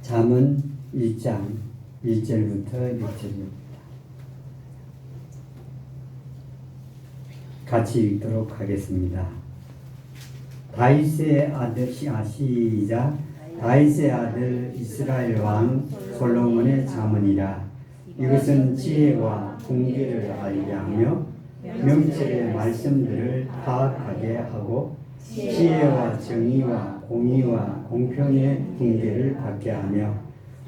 잠언 1장 1절부터 6절입니다. 같이 읽도록 하겠습니다. 다윗의 아들 시작. 다윗의 아들 이스라엘 왕 솔로몬의 잠언이라. 이것은 지혜와 공개를 알게 하며 명철의 말씀들을 파악하게 하고 지혜와 정의와 공의와 공평의 분계를 받게 하며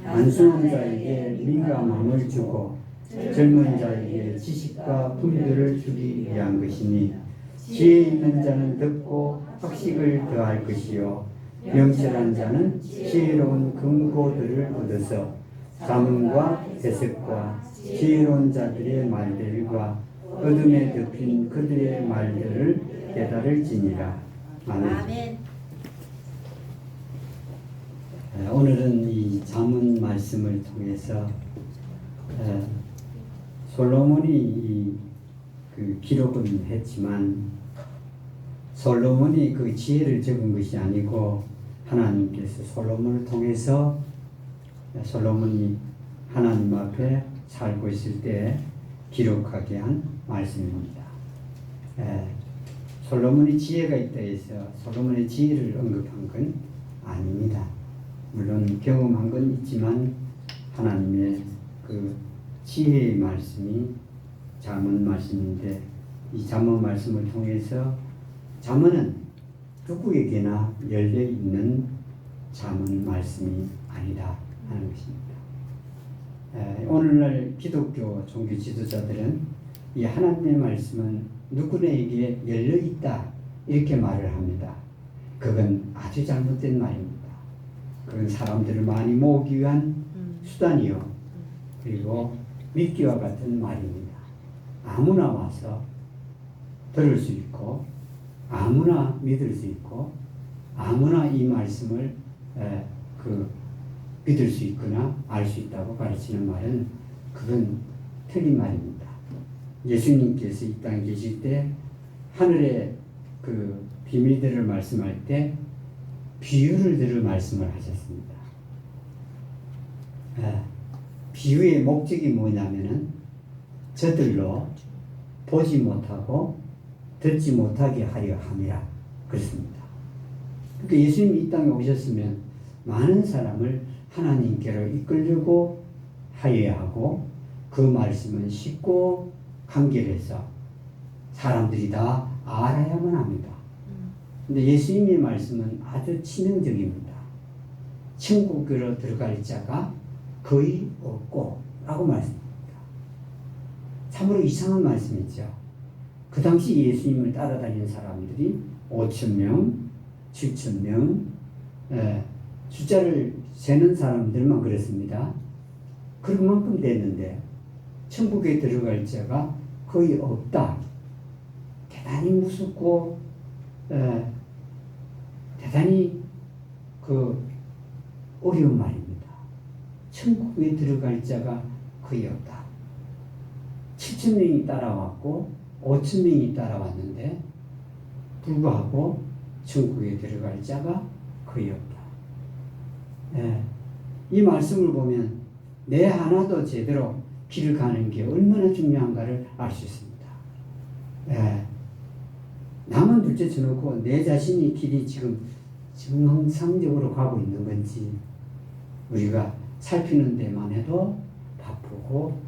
안순한 자에게 민감함을 주고 젊은 자에게 지식과 분별을 주기 위한 것이니 지혜 있는 자는 듣고 학식을 더할 것이요 명철한 자는 지혜로운 금고들을 얻어서 잠언과 해석과 지혜로운 자들의 말들과 어둠에 덮인 그들의 말들을 깨달을지니라. 아멘. 오늘은 이 잠언 말씀을 통해서 솔로몬이 그 기록은 했지만 솔로몬이 그 지혜를 적은 것이 아니고 하나님께서 솔로몬을 통해서 솔로몬이 하나님 앞에 살고 있을 때 기록하게 한 말씀입니다. 솔로몬이 지혜가 있다 해서 솔로몬의 지혜를 언급한 건 아닙니다. 물론 경험한 건 있지만 하나님의 그 지혜의 말씀이 잠언 말씀인데 이 잠언 말씀을 통해서 잠언은 누구에게나 열려 있는 잠언 말씀이 아니다 하는 것입니다. 오늘날 기독교 종교 지도자들은 이 하나님의 말씀은 누구에게 열려 있다 이렇게 말을 합니다. 그건 아주 잘못된 말입니다. 그건 사람들을 많이 모으기 위한 수단이요. 그리고 미끼와 같은 말입니다. 아무나 와서 들을 수 있고 아무나 믿을 수 있고 아무나 이 말씀을 믿을 수 있거나 알 수 있다고 가르치는 말은 그건 틀린 말입니다. 예수님께서 이 땅에 계실 때 하늘의 그 비밀들을 말씀할 때 비유를 들을 말씀을 하셨습니다. 비유의 목적이 뭐냐면은 저들로 보지 못하고 듣지 못하게 하려 함이라 그렇습니다. 그러니까 예수님이 이 땅에 오셨으면 많은 사람을 하나님께로 이끌려고 하여야 하고 그 말씀은 쉽고 간결해서 사람들이 다 알아야만 합니다. 근데 예수님의 말씀은 아주 치명적입니다. 천국으로 들어갈 자가 거의 없고 라고 말씀합니다. 참으로 이상한 말씀이죠. 그 당시 예수님을 따라다니는 사람들이 5,000명, 7,000명, 숫자를 세는 사람들만 그랬습니다. 그만큼 됐는데 천국에 들어갈 자가 거의 없다. 대단히 무섭고 대단히 어려운 말입니다. 천국에 들어갈 자가 거의 없다. 7,000명이 따라왔고 5,000명이 따라왔는데 불구하고 천국에 들어갈 자가 거의 없다. 이 말씀을 보면 내 하나도 제대로 길을 가는 게 얼마나 중요한가를 알 수 있습니다. 남은 둘째 쳐놓고 내 자신이 길이 지금 정상적으로 가고 있는 건지 우리가 살피는 데만 해도 바쁘고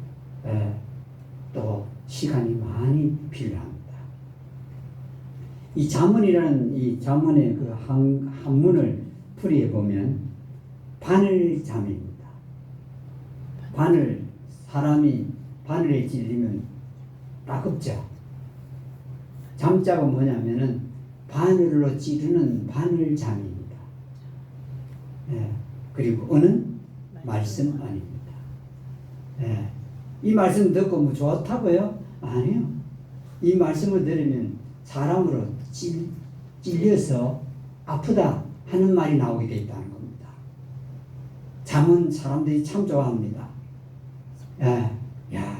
또 시간이 많이 필요합니다. 이 잠언이라는 이 잠언의 그 한문을 풀이해 보면 바늘잠입니다. 사람이 바늘에 찔리면 따갑죠. 잠자가 뭐냐면은 바늘로 찌르는 바늘잠입니다. 그리고 은은 말씀 아닙니다. 이 말씀 듣고 뭐 좋다고요? 아니요. 이 말씀을 들으면 사람으로 찔려서 아프다 하는 말이 나오게 되어 있다는 겁니다. 잠은 사람들이 참 좋아합니다.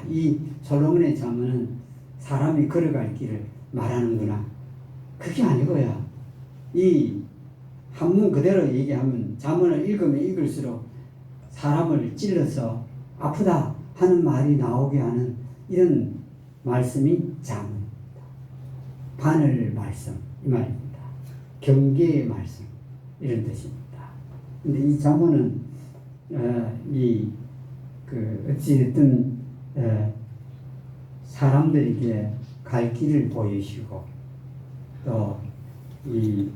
이 솔로몬의 잠은 사람이 걸어갈 길을 말하는구나. 그게 아니고요. 이 한문 그대로 얘기하면 잠언을 읽으면 읽을수록 사람을 찔러서 아프다 하는 말이 나오게 하는 이런 말씀이 잠언입니다. 바늘 말씀 이 말입니다. 경계의 말씀 이런 뜻입니다. 근데 이 잠언은 어찌됐든 사람들에게 갈 길을 보여주시고 또 이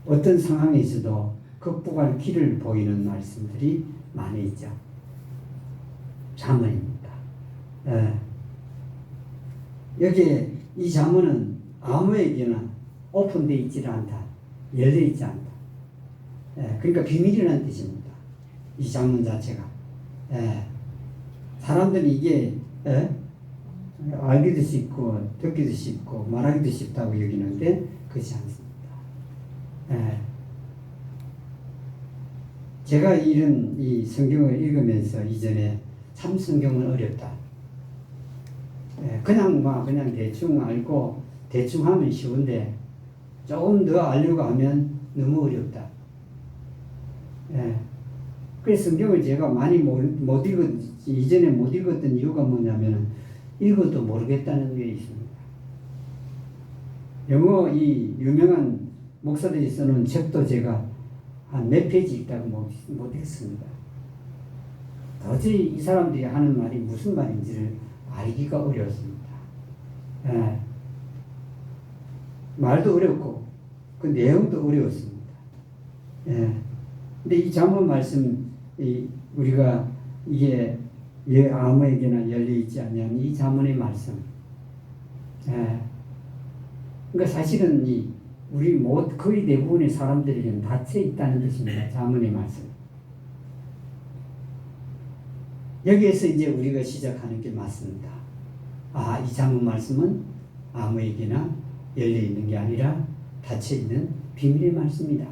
어떤 상황에서도 극복할 길을 보이는 말씀들이 많이 있죠. 잠언입니다. 여기에 이 잠언은 아무에게나 오픈되어 있지 않다. 열려 있지 않다. 그러니까 비밀이라는 뜻입니다. 이 잠언 자체가. 사람들이 이게 알기도 쉽고 듣기도 쉽고 말하기도 쉽다고 여기는데 그렇지 않습니다. 제가 이 성경을 읽으면서 이전에 참 성경은 어렵다. 그냥 대충 알고 대충 하면 쉬운데 조금 더 알려고 하면 너무 어렵다. 그래서 성경을 제가 많이 못 이전에 못 읽었던 이유가 뭐냐면 읽어도 모르겠다는 게 있습니다. 영어 이 유명한 목사들이 써놓은 책도 제가 한 몇 페이지 읽다가 못 읽습니다. 도저히 이 사람들이 하는 말이 무슨 말인지를 알기가 어려웠습니다. 말도 어렵고 그 내용도 어려웠습니다. 근데 이 잠언 말씀 우리가 이게 아무에게나 열려 있지 않냐면 이 잠언의 말씀. 그러니까 사실은 우리 거의 대부분의 사람들에게는 닫혀 있다는 뜻입니다. 잠언의 말씀. 여기에서 이제 우리가 시작하는 게 맞습니다. 이 잠언 말씀은 아무에게나 열려 있는 게 아니라 닫혀 있는 비밀의 말씀이다.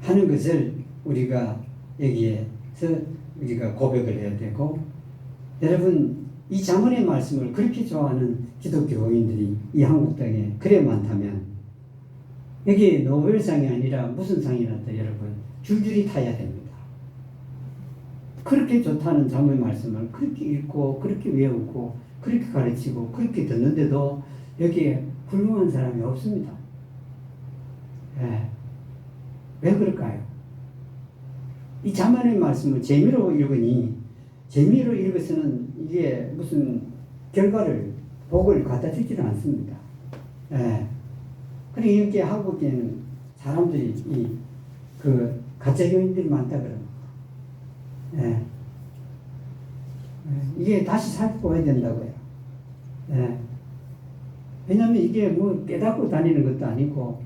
하는 것을 우리가 여기에서 우리가 고백을 해야 되고, 여러분 이 잠언의 말씀을 그렇게 좋아하는 기독교인들이 이 한국 땅에 그래 많다면 여기 노벨상이 아니라 무슨 상이 났다 여러분 줄줄이 타야 됩니다. 그렇게 좋다는 잠언의 말씀을 그렇게 읽고 그렇게 외우고 그렇게 가르치고 그렇게 듣는데도 여기에 훌륭한 사람이 없습니다. 왜 그럴까요? 이 잠언의 말씀을 재미로 읽으니 재미로 읽어서는 이게 무슨 복을 갖다 주지는 않습니다. 그러니까 이렇게 한국에는 사람들이 가짜 교인들이 많다 그러고, 이게 다시 살펴봐야 된다고요. 왜냐하면 이게 뭐 깨닫고 다니는 것도 아니고,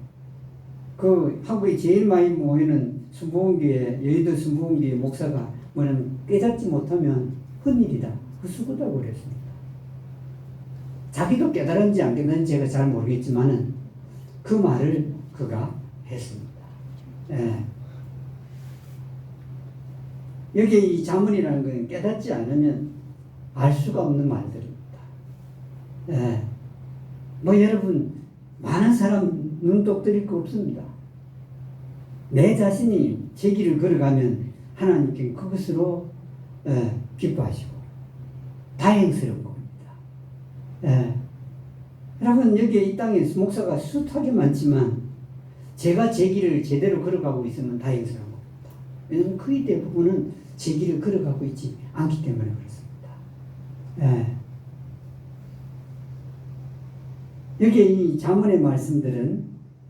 한국에 제일 많이 모이는 순복음교회, 여의도 순복음교회 목사가 뭐냐면 깨닫지 못하면 헛일이다. 헛수고다고 그랬습니다. 자기도 깨달은지 안 깨달은지 제가 잘 모르겠지만은 그 말을 그가 했습니다. 여기에 이 잠언이라는 것은 깨닫지 않으면 알 수가 없는 말들입니다. 여러분 많은 사람 눈독 들일 거 없습니다. 내 자신이 제 길을 걸어가면 하나님께 그것으로 기뻐하시고 다행스러운 겁니다. 여러분 여기에 이 땅에 목사가 숱하게 많지만 제가 제 길을 제대로 걸어가고 있으면 다행스러운 겁니다. 왜냐하면 거의 대부분은 제 길을 걸어가고 있지 않기 때문에 그렇습니다. 여기에 이 잠언의 말씀들은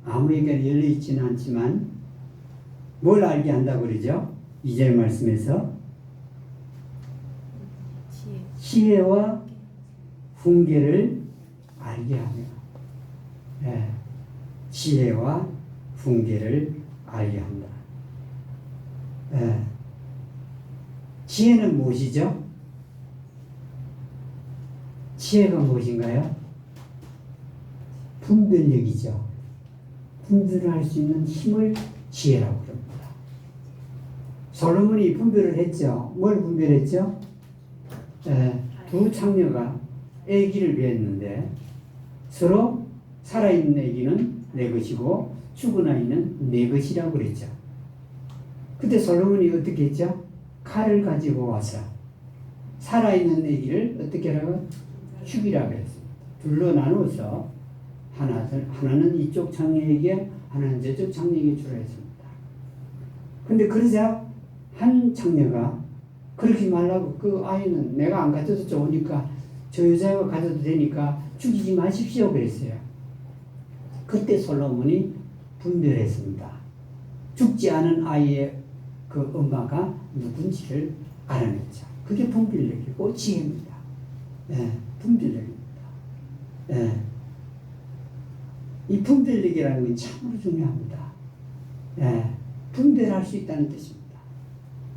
아무에게나 열려있지는 않지만 뭘 알게 한다고 그러죠? 2절 말씀에서 지혜와 훈계를 알게 하며, 지혜와 훈계를 알게 한다. 지혜는 무엇이죠? 지혜가 무엇인가요? 분별력이죠. 분별을 할 수 있는 힘을 지혜라고 그럽니다. 솔로몬이 분별을 했죠. 뭘 분별했죠? 두 창녀가 아기를 배웠는데 서로 살아있는 아기는 내 것이고 죽은 아이는 내 것이라고 그랬죠. 그때 솔로몬이 어떻게 했죠? 칼을 가지고 와서 살아있는 애기를 어떻게 하라고? 죽이라고 했습니다. 둘로 나누어서 하나는 이쪽 창녀에게, 하나는 저쪽 창녀에게 주라 했습니다. 근데 그러자 한 창녀가 그렇게 말라고, 그 아이는 내가 안 가져도 좋으니까 저 여자가 가져도 되니까 죽이지 마십시오 그랬어요. 그때 솔로몬이 분별했습니다. 죽지 않은 아이의 그 엄마가 누군지를 알아냈죠. 그게 분별력이고 지혜입니다. 예, 분별력입니다. 예. 이 분별력이라는 건 참으로 중요합니다. 예, 분별할 수 있다는 뜻입니다.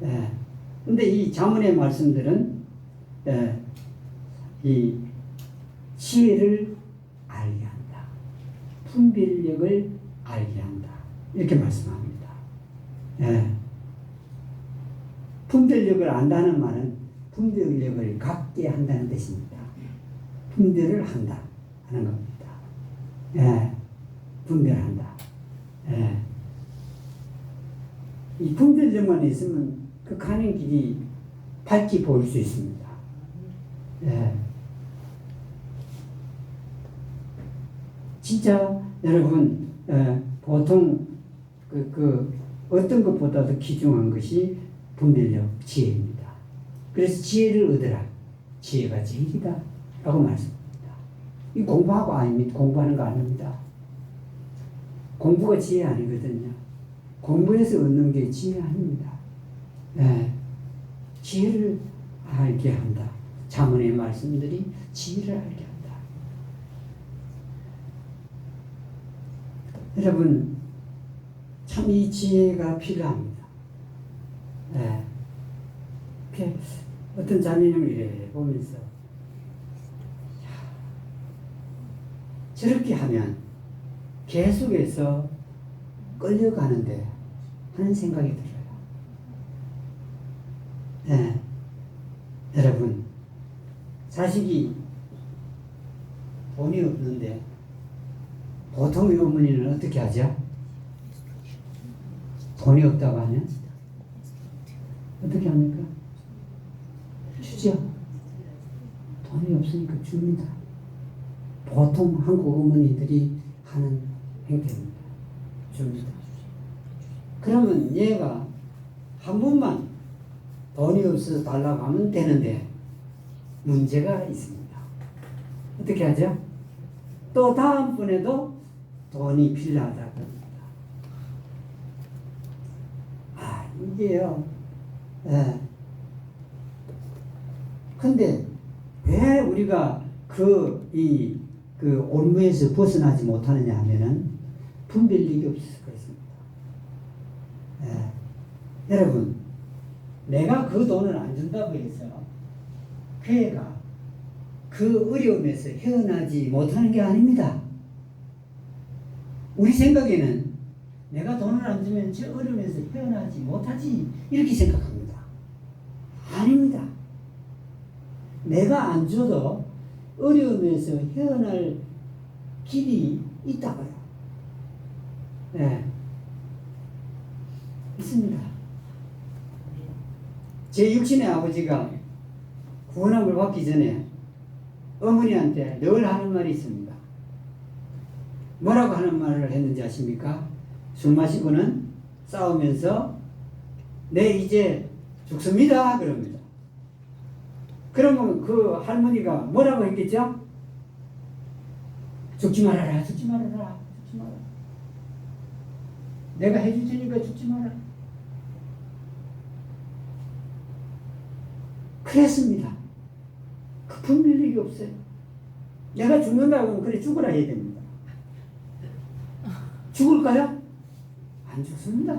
예. 근데 이 자문의 말씀들은 이 지혜를 알게 한다. 분별력을 알게 한다. 이렇게 말씀합니다. 예. 분별력을 안다는 말은 분별력을 갖게 한다는 뜻입니다. 분별을 한다 하는 겁니다. 예. 분별한다. 예. 이 분별력만 있으면 그 가는 길이 밝게 보일 수 있습니다. 예. 진짜 여러분, 보통 어떤 것보다도 귀중한 것이 분별력, 지혜입니다. 그래서 지혜를 얻으라. 지혜가 제일이다 라고 말씀합니다. 이 공부하고 아닙니다. 공부하는 거 아닙니다. 공부가 지혜 아니거든요. 공부해서 얻는 게 지혜 아닙니다. 네. 지혜를 알게 한다. 자문의 말씀들이 지혜를 알게 한다. 여러분, 참 이 지혜가 필요합니다. 네. 어떤 자매님을 이래 보면서 저렇게 하면 계속해서 끌려가는데 하는 생각이 들어요. 네. 여러분, 자식이 돈이 없는데 보통의 어머니는 어떻게 하죠? 돈이 없다고 하면 어떻게 합니까? 주죠. 돈이 없으니까 줍니다. 보통 한국 어머니들이 하는 행태입니다. 줍니다. 그러면 얘가 한 번만 돈이 없어서 달라고 하면 되는데 문제가 있습니다. 어떻게 하죠? 또 다음번에도 돈이 필요하다고 합니다. 아, 이게요. 예. 근데 왜 우리가 그 올무에서 벗어나지 못하느냐 하면은 분별력이 없어서 그렇습니다. 예. 여러분, 내가 그 돈을 안 준다고 해서 그 애가 그 어려움에서 헤어나지 못하는 게 아닙니다. 우리 생각에는 내가 돈을 안 주면 저 어려움에서 헤어나지 못하지 이렇게 생각합니다. 아닙니다. 내가 안 줘도 어려움에서 헤어날 길이 있다고요. 네. 있습니다. 제 육신의 아버지가 구원함을 받기 전에 어머니한테 늘 하는 말이 있습니다. 뭐라고 하는 말을 했는지 아십니까? 술 마시고는 싸우면서 네 이제 죽습니다 그럽니다. 그러면 그 할머니가 뭐라고 했겠죠? 죽지 말아라, 죽지 말아라, 죽지 말아라. 내가 해줄 테니까 죽지 마라. 그랬습니다. 그 분별력이 없어요. 내가 죽는다고 하면 그래 죽으라 해야 됩니다. 죽을까요? 안 죽습니다.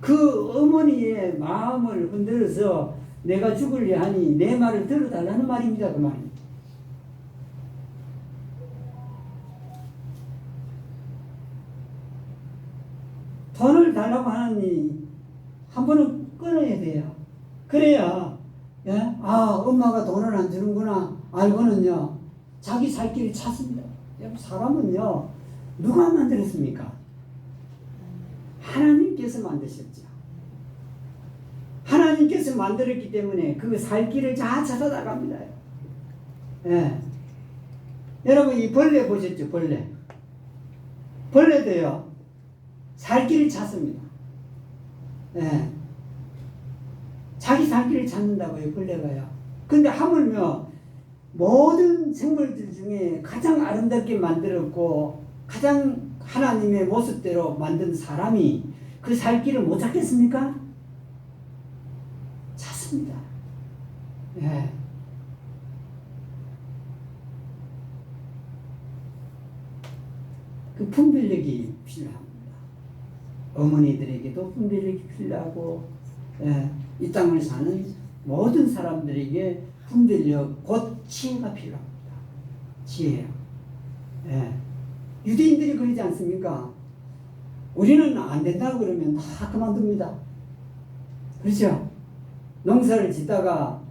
그 어머니의 마음을 흔들어서 내가 죽으려 하니 내 말을 들어달라는 말입니다. 그 말입니다. 돈을 달라고 하니 한 번은 끊어야 돼요. 그래야 예? 아 엄마가 돈을 안 주는구나 알고는요 자기 살 길을 찾습니다. 사람은요 누가 만들었습니까? 하나님 하나님께서 만드셨죠. 하나님께서 만들었기 때문에 그 살 길을 잘 찾아나갑니다. 예. 여러분 이 벌레 보셨죠? 벌레도요 살 길을 찾습니다. 예. 자기 살 길을 찾는다고요, 벌레가요. 근데 하물며 모든 생물들 중에 가장 아름답게 만들었고 가장 하나님의 모습대로 만든 사람이 그 살 길을 못 찾겠습니까? 찾습니다. 예. 그 분별력이 필요합니다. 어머니들에게도 분별력이 필요하고, 예, 이 땅을 사는 모든 사람들에게 분별력, 곧 지혜가 필요합니다. 지혜요. 예. 유대인들이 그러지 않습니까? 우리는 안 된다고 그러면 다 그만둡니다. 그렇죠? 농사를 짓다가,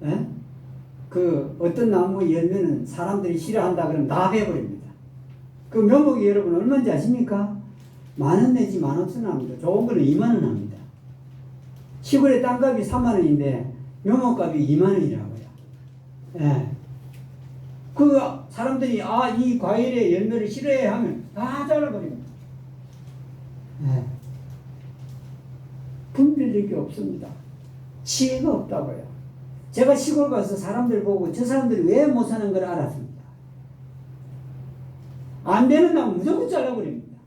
예? 그 어떤 나무 열면은 사람들이 싫어한다 그러면 다 베어버립니다. 그 묘목이 여러분 얼마인지 아십니까? 10,000원 내지 15,000원 합니다. 좋은 거는 20,000원 합니다. 시골의 땅값이 30,000원인데 묘목값이 20,000원이라고요. 예. 그 사람들이 이 과일의 열매를 싫어해 하면 다 잘라버립니다. 예. 분별력이 없습니다. 지혜가 없다고요. 제가 시골 가서 사람들 보고 저 사람들이 왜 못 사는 걸 알았습니다. 안 되는 나무 무조건 잘라버립니다.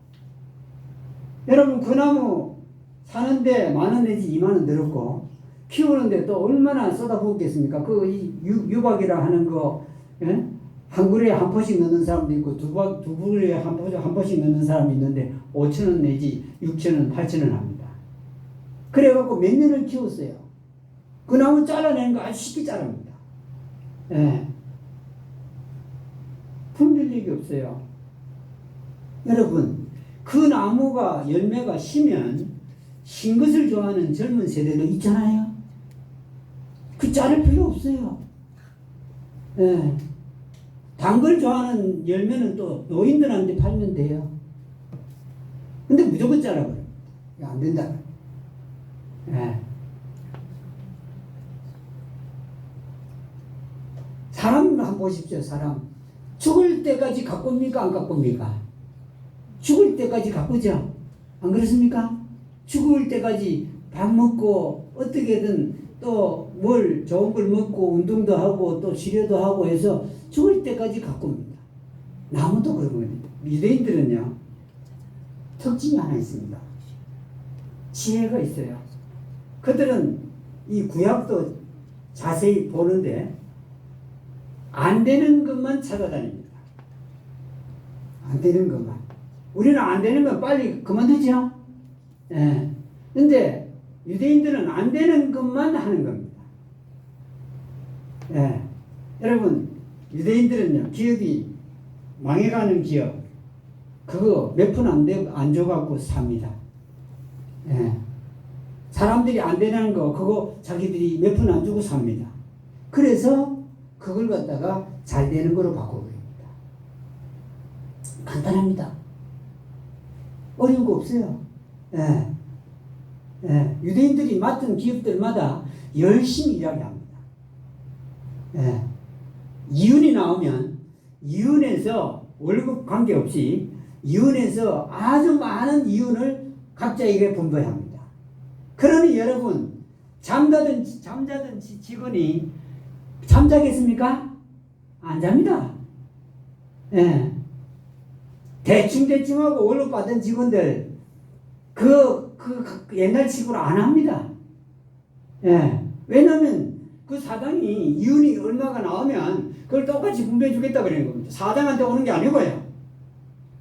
여러분 그 나무 사는데 10,000원 내지 20,000원 들었고 키우는데 또 얼마나 쏟아붓겠습니까? 그 유박이라 하는 거, 예? 한 그루에 한 포씩 넣는 사람도 있고 두 그루에 한 포씩 넣는 사람이 있는데 5,000원 내지 6,000원, 8,000원 합니다. 그래갖고 몇 년을 키웠어요. 그 나무 잘라내는 거 아주 쉽게 자릅니다. 예. 분별력이 없어요. 여러분, 그 나무가 열매가 시면 신 것을 좋아하는 젊은 세대도 있잖아요. 그 자를 필요 없어요. 예. 단 걸 좋아하는 열매는 또 노인들한테 팔면 돼요. 근데 무조건 잘라버려요. 안 된다. 예. 사람 한번 보십시오. 사람 죽을 때까지 가꿉니까? 안 가꿉니까? 죽을 때까지 가꾸죠. 안 그렇습니까? 죽을 때까지 밥 먹고 어떻게든 또 뭘 좋은 걸 먹고 운동도 하고 또 치료도 하고 해서 죽을 때까지 가꿉니다. 나무도 그러거든요. 유대인들은요 특징이 하나 있습니다. 지혜가 있어요. 그들은 이 구약도 자세히 보는데 안 되는 것만 찾아다닙니다. 안 되는 것만. 우리는 안 되는 건 빨리 그만두죠. 예. 근데 유대인들은 안 되는 것만 하는 겁니다. 예. 여러분, 유대인들은요, 기업이 망해가는 기업, 그거 몇 푼 안 줘갖고 삽니다. 예. 사람들이 안 되는 거, 그거 자기들이 몇 푼 안 주고 삽니다. 그래서 그걸 갖다가 잘 되는 거로 바꿔버립니다. 간단합니다. 어려운 거 없어요. 예. 예. 유대인들이 맡은 기업들마다 열심히 일하게 합니다. 예. 이윤이 나오면 이윤에서 월급 관계없이 이윤에서 아주 많은 이윤을 각자에게 분배합니다. 합니다. 그러니 여러분 잠자던 직원이 잠자겠습니까? 안 잡니다. 예. 대충 하고 월급 받은 직원들 그 옛날 식으로 안 합니다. 예. 왜냐면 그 사장이 이윤이 얼마가 나오면 그걸 똑같이 분배해 주겠다 그러는 겁니다. 사장한테 오는 게 아니고요.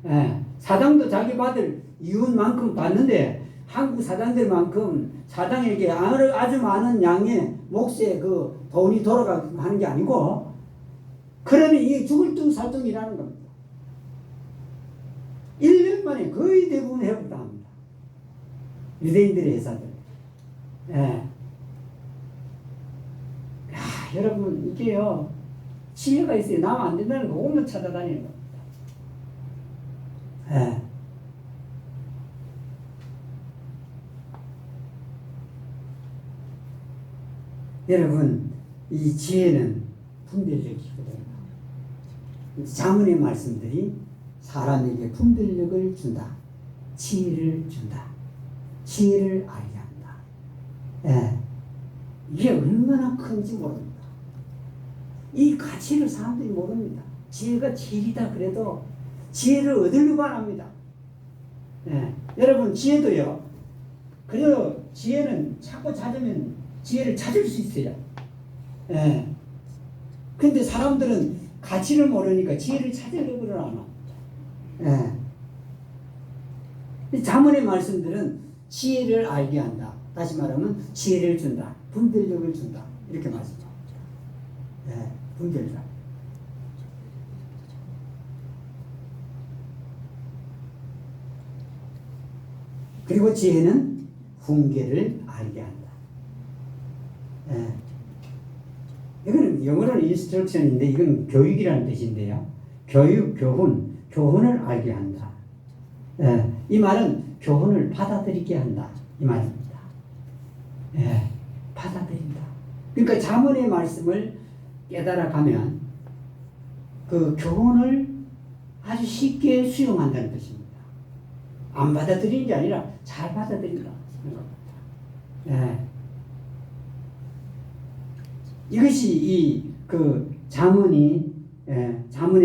예. 사장도 자기 받을 이윤만큼 받는데 한국 사장들만큼 사장에게 아주 많은 양의 몫의 그 돈이 돌아가고 하는 게 아니고, 그러니 이게 죽을 둥 살 둥이라는 겁니다. 1년 만에 거의 대부분 회복당합니다. 유대인들의 회사들. 예. 여러분, 이게요, 지혜가 있어요. 남 안 된다는 거 오면 찾아다니는 겁니다. 예. 여러분, 이 지혜는 분별력이거든요. 자문의 말씀들이 사람에게 분별력을 준다. 지혜를 준다. 지혜를 알게 한다. 예. 이게 얼마나 큰지 모릅니다. 이 가치를 사람들이 모릅니다. 지혜가 지혜이다 그래도 지혜를 얻으려고 안 합니다. 예. 여러분, 지혜도요. 그래도 지혜는 찾고 찾으면 지혜를 찾을 수 있어요. 예. 근데 사람들은 가치를 모르니까 지혜를 찾으려고 안 합니다. 예. 자문의 말씀들은 지혜를 알게 한다. 다시 말하면 지혜를 준다. 분별력을 준다. 이렇게 말씀합니다. 예. 분별력. 그리고 지혜는 훈계를 알게 한다. 예. 이거는 영어로는 instruction인데 이건 교육이라는 뜻인데요. 교육, 교훈을 알게 한다. 예. 이 말은 교훈을 받아들이게 한다. 이 말입니다. 예. 받아들인다. 그러니까 자문의 말씀을 깨달아가면 그 교훈을 아주 쉽게 수용한다는 뜻입니다. 안 받아들이는 게 아니라 잘 받아들인다. 예. 이것이 자문의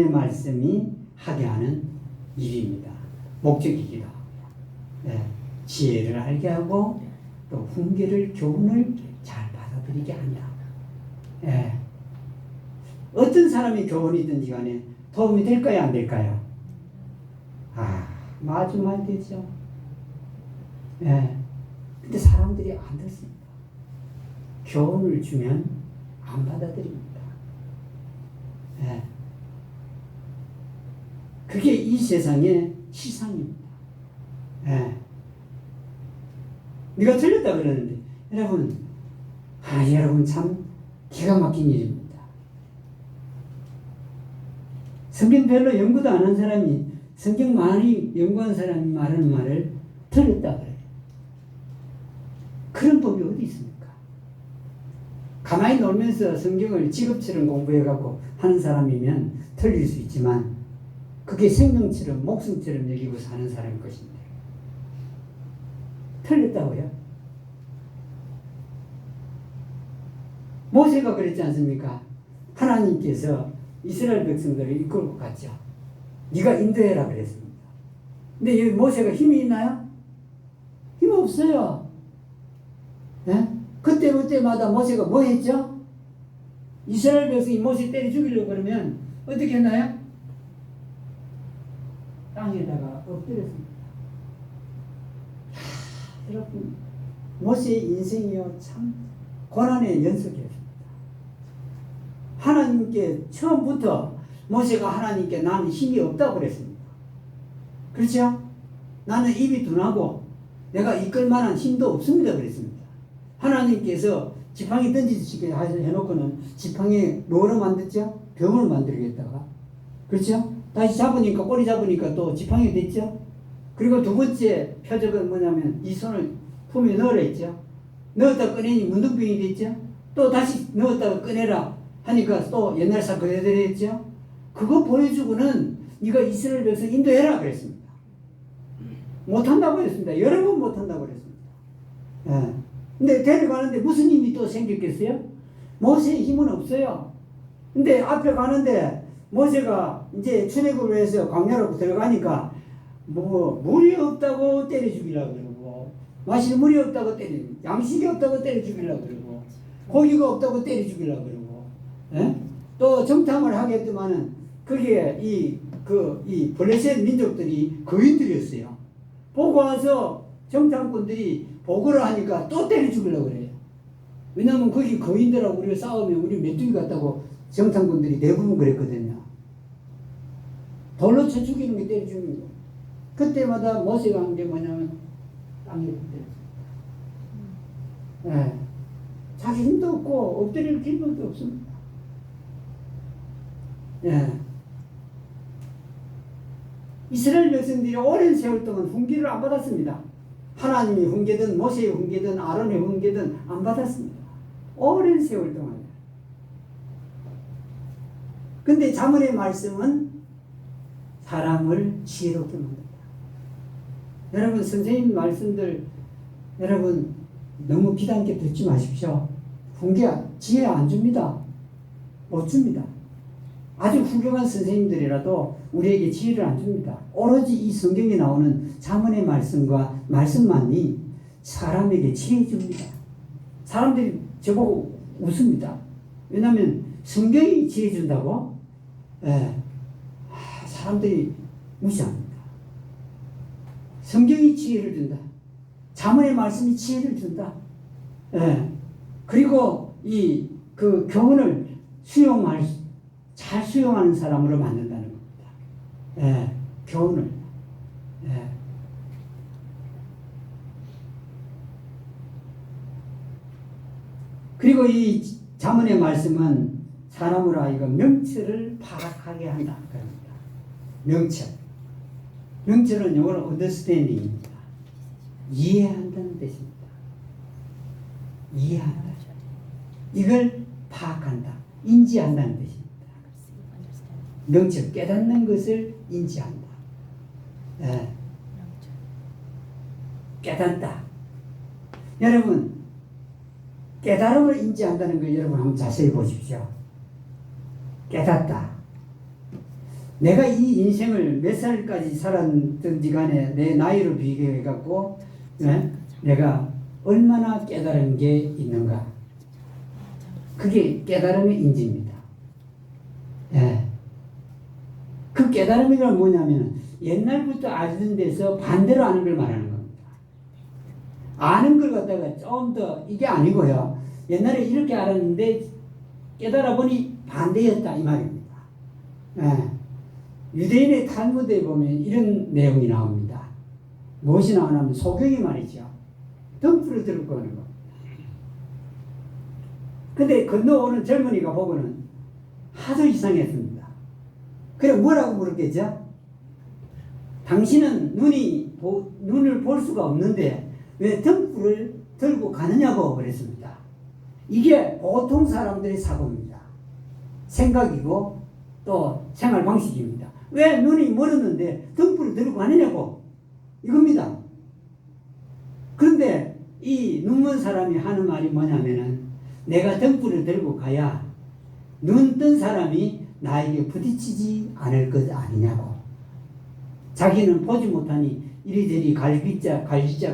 말씀이 하게 하는 일입니다. 목적이기도 합니다. 예. 지혜를 알게 하고 또 훈계를, 교훈을 잘 받아들이게 한다. 예. 어떤 사람이 교훈이든지 간에 도움이 될까요, 안 될까요? 아주 많이 되죠. 예. 근데 사람들이 안 듣습니다. 교훈을 주면 안 받아들입니다. 예. 그게 이 세상의 시상입니다. 예. 네가 틀렸다 그러는데, 여러분 참 기가 막힌 일입니다. 성경 별로 연구도 안 한 사람이 성경 많이 연구한 사람이 말하는 말을 틀렸다 그래요. 그런 법이 어디 있습니까? 가만히 놀면서 성경을 직업처럼 공부해갖고 하는 사람이면 틀릴 수 있지만 그게 생명처럼 목숨처럼 여기고 사는 사람일 것인데 틀렸다고요? 모세가 그랬지 않습니까? 하나님께서 이스라엘 백성들을 이끌고 갔죠. 네가 인도해라 그랬습니다. 근데 여기 모세가 힘이 있나요? 힘 없어요. 네? 그때마다 모세가 뭐 했죠? 이스라엘 백성이 모세 때려 죽이려고 그러면 어떻게 했나요? 땅에다가 엎드렸습니다. 여러분, 모세의 인생이요 참 고난의 연속이었습니다. 하나님께 처음부터 모세가 하나님께 나는 힘이 없다고 그랬습니다. 그렇죠? 나는 입이 둔하고 내가 이끌 만한 힘도 없습니다 그랬습니다. 하나님께서 지팡이 던지시게 해놓고는 지팡이에 뭐로 만들죠? 병을 만들겠다가. 그렇죠? 다시 잡으니까, 꼬리 잡으니까 또 지팡이가 됐죠? 그리고 두 번째 표적은 뭐냐면 이 손을 품에 넣으라 했죠? 넣었다 꺼내니 문둥병이 됐죠? 또 다시 넣었다가 꺼내라 하니까 또 옛날 사건 그대로 했죠? 그거 보여주고는 네가 이스라엘 백성 인도해라 그랬습니다. 못한다고 했습니다. 여러 번 못한다고 그랬습니다. 예. 근데 데려가는데 무슨 힘이 또 생겼겠어요? 모세의 힘은 없어요. 근데 앞에 가는데 모세가 이제 출애굽을 해서 광야로 들어가니까 뭐 물이 없다고 때려 죽이려고 그러고 마실 물이 없다고 양식이 없다고 때려 죽이려고 그러고 고기가 없다고 때려 죽이려고 그러고 예? 또 정탐을 하겠지만은 거기에 이 블레셋 민족들이 거인들이었어요. 보고 와서 정탐꾼들이 보고를 하니까 또 때려 죽이려고 그래요. 왜냐하면 거기 거인들하고 우리가 싸우면 우리 메뚜기 같다고 정탐꾼들이 대부분 그랬거든요. 돌로 쳐 죽이는 게 때려 죽이는 거. 그때마다 모세가 한 게 뭐냐면 땅에 엎드렸어요. 예. 자기 힘도 없고 엎드릴 길도 없습니다. 예. 이스라엘 백성들이 오랜 세월 동안 훈계를 안 받았습니다. 하나님이 훈계든 모세의 훈계든 아론의 훈계든 안 받았습니다. 오랜 세월 동안. 근데 잠언의 말씀은 사람을 지혜롭게 만든다. 여러분, 선생님 말씀들 여러분 너무 비단계 듣지 마십시오. 훈계, 지혜 안 줍니다. 못 줍니다. 아주 훌륭한 선생님들이라도 우리에게 지혜를 안 줍니다. 오로지 이 성경에 나오는 잠언의 말씀과 말씀만이 사람에게 지혜 줍니다. 사람들이 저보고 웃습니다. 왜냐하면 성경이 지혜 준다고? 예. 사람들이 무시합니다. 성경이 지혜를 준다. 잠언의 말씀이 지혜를 준다. 예. 그리고 그 교훈을 잘 수용하는 사람으로 만든다는 겁니다. 예. 교훈을. 예. 그리고 이 잠언의 말씀은 사람으로 하여금 명철을 파악하게 한다. 그럽니다. 명철. 명철은 영어로 understanding입니다. 이해한다는 뜻입니다. 이해한다. 이걸 파악한다. 인지한다는 뜻입니다. 명철, 깨닫는 것을 인지한다. 예. 깨닫다. 여러분, 깨달음을 인지한다는 걸 여러분 한번 자세히 보십시오. 깨닫다. 내가 이 인생을 몇 살까지 살았든지 간에 내 나이로 비교해갖고 내가 얼마나 깨달은 게 있는가. 그게 깨달음의 인지입니다. 예. 그 깨달음이란 뭐냐면 옛날부터 알던 데서 반대로 아는 걸 말하는 겁니다. 아는 걸 갖다가 좀 더 이게 아니고요. 옛날에 이렇게 알았는데 깨달아 보니 반대였다 이 말입니다. 예. 유대인의 탈무드에 보면 이런 내용이 나옵니다. 무엇이 나오냐면 소경이 말이죠. 덤불을 들고 가는 겁니다. 근데 건너오는 젊은이가 보고는 하도 이상했습니다. 그래 뭐라고 물었겠죠? 당신은 눈을 볼 수가 없는데 왜 덤불을 들고 가느냐고 그랬습니다. 이게 보통 사람들의 사고입니다. 생각이고 또 생활 방식입니다. 왜 눈이 멀었는데 등불을 들고 가느냐고 이겁니다. 그런데 이 눈먼 사람이 하는 말이 뭐냐면은 내가 등불을 들고 가야 눈 뜬 사람이 나에게 부딪히지 않을 것 아니냐고. 자기는 보지 못하니 이리저리 갈기자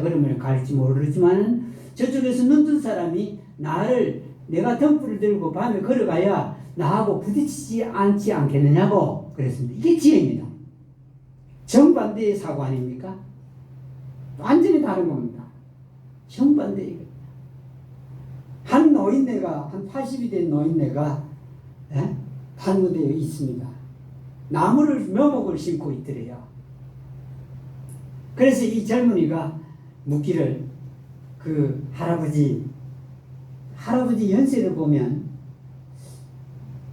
걸음을 갈지 모르지만 저쪽에서 눈 뜬 사람이 내가 등불을 들고 밤에 걸어가야 나하고 부딪히지 않지 않겠느냐고 그랬습니다. 이게 지혜입니다. 정반대의 사고 아닙니까? 완전히 다른 겁니다. 정반대의. 한 노인네가, 한 80이 된 노인네가 탈무드에 있습니다. 묘목을 심고 있더래요. 그래서 이 젊은이가 묻기를 그 할아버지 연세를 보면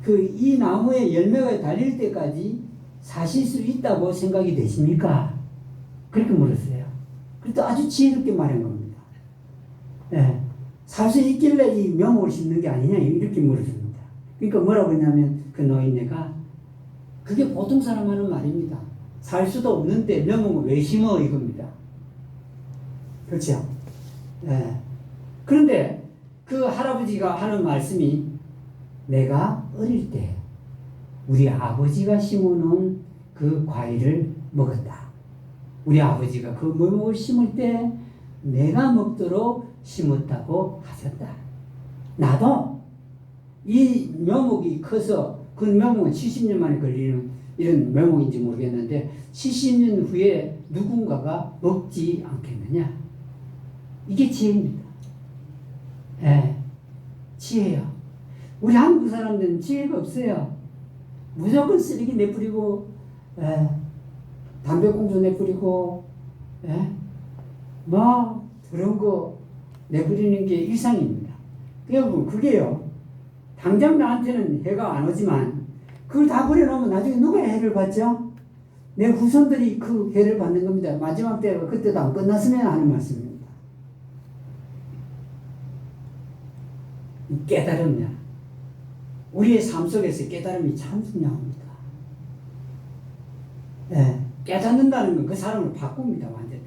이 나무에 열매가 달릴 때까지 사실 수 있다고 생각이 되십니까? 그렇게 물었어요. 그래도 아주 지혜롭게 말한 겁니다. 예. 살 수 있길래 이 묘목을 심는 게 아니냐 이렇게 물었습니다. 그러니까 뭐라고 했냐면 그 노인네가 그게 보통 사람 하는 말입니다. 살 수도 없는데 묘목을 왜 심어 이겁니다. 그렇죠? 예. 그런데 그 할아버지가 하는 말씀이 내가 어릴 때 우리 아버지가 심어놓은 그 과일을 먹었다. 우리 아버지가 그 묘목을 심을 때 내가 먹도록 심었다고 하셨다. 나도 이 묘목이 커서 그 묘목은 70년 만에 걸리는 이런 묘목인지 모르겠는데 70년 후에 누군가가 먹지 않겠느냐. 이게 지혜입니다. 예, 지혜요. 우리 한국 사람들은 지혜가 없어요. 무조건 쓰레기 내뿌리고, 담배꽁초 내뿌리고, 그런 거 내뿌리는 게 일상입니다. 여러분, 그게요. 당장 나한테는 해가 안 오지만, 그걸 다 버려놓으면 나중에 누가 해를 받죠? 내 후손들이 그 해를 받는 겁니다. 마지막 때가 그때도 안 끝났으면 하는 말씀입니다. 깨달음이야. 우리의 삶 속에서 깨달음이 참 중요합니다. 예, 깨닫는다는 건 그 사람을 바꿉니다, 완전히.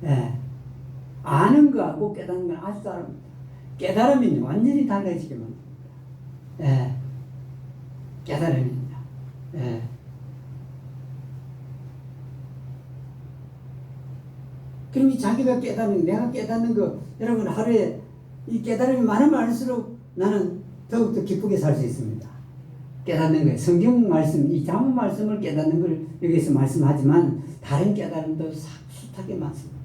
예, 아는 거하고 깨닫는 건 아주 다릅니다. 깨달음이 완전히 달라지게 만듭니다. 예, 깨달음입니다. 예. 그럼 자기가 깨닫는, 내가 깨닫는 거, 여러분 하루에 이 깨달음이 많을수록 나는 더욱더 기쁘게 살 수 있습니다. 깨닫는 거예요. 성경 말씀, 이 잠언 말씀을 깨닫는 걸 여기서 말씀하지만 다른 깨달음도 숱하게 많습니다.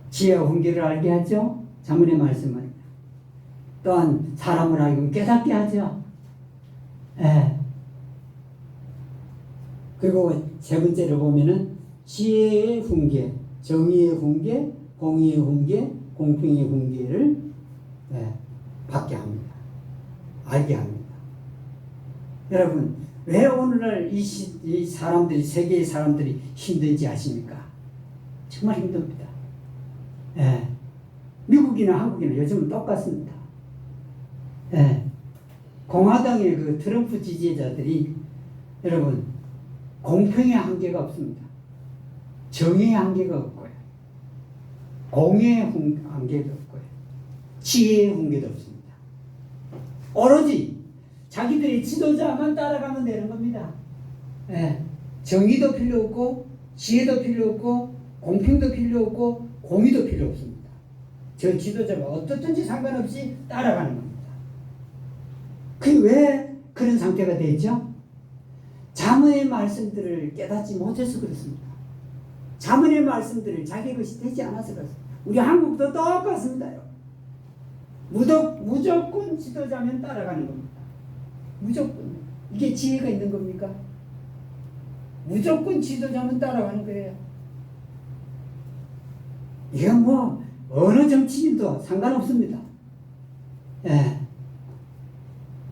지혜와 훈계를 알게 하죠. 잠언의 말씀은. 또한 사람을 하여금 깨닫게 하죠. 예. 그리고 세 번째로 보면은 지혜의 훈계, 정의의 훈계, 공의의 훈계, 공평의 훈계를 받게 합니다. 알게 합니다. 여러분, 왜 오늘날 이 사람들이, 세계의 사람들이 힘든지 아십니까? 정말 힘듭니다. 예. 미국이나 한국이나 요즘은 똑같습니다. 예. 공화당의 그 트럼프 지지자들이 여러분, 공평의 한계가 없습니다. 정의의 한계가 없고요. 공의의 한계도 없고요. 지혜의 한계도 없습니다. 오로지 자기들이 지도자만 따라가면 되는 겁니다. 예. 정의도 필요 없고, 지혜도 필요 없고, 공평도 필요 없고, 공의도 필요 없습니다. 저 지도자가 어떻든지 상관없이 따라가는 겁니다. 그게 왜 그런 상태가 되죠? 잠언의 말씀들을 깨닫지 못해서 그렇습니다. 잠언의 말씀들을 자기 것이 되지 않아서 그렇습니다. 우리 한국도 똑같습니다요. 무조건 지도자면 따라가는 겁니다. 무조건. 이게 지혜가 있는 겁니까? 무조건 지도자면 따라가는 거예요. 이건 뭐 어느 정치인도 상관없습니다. 예.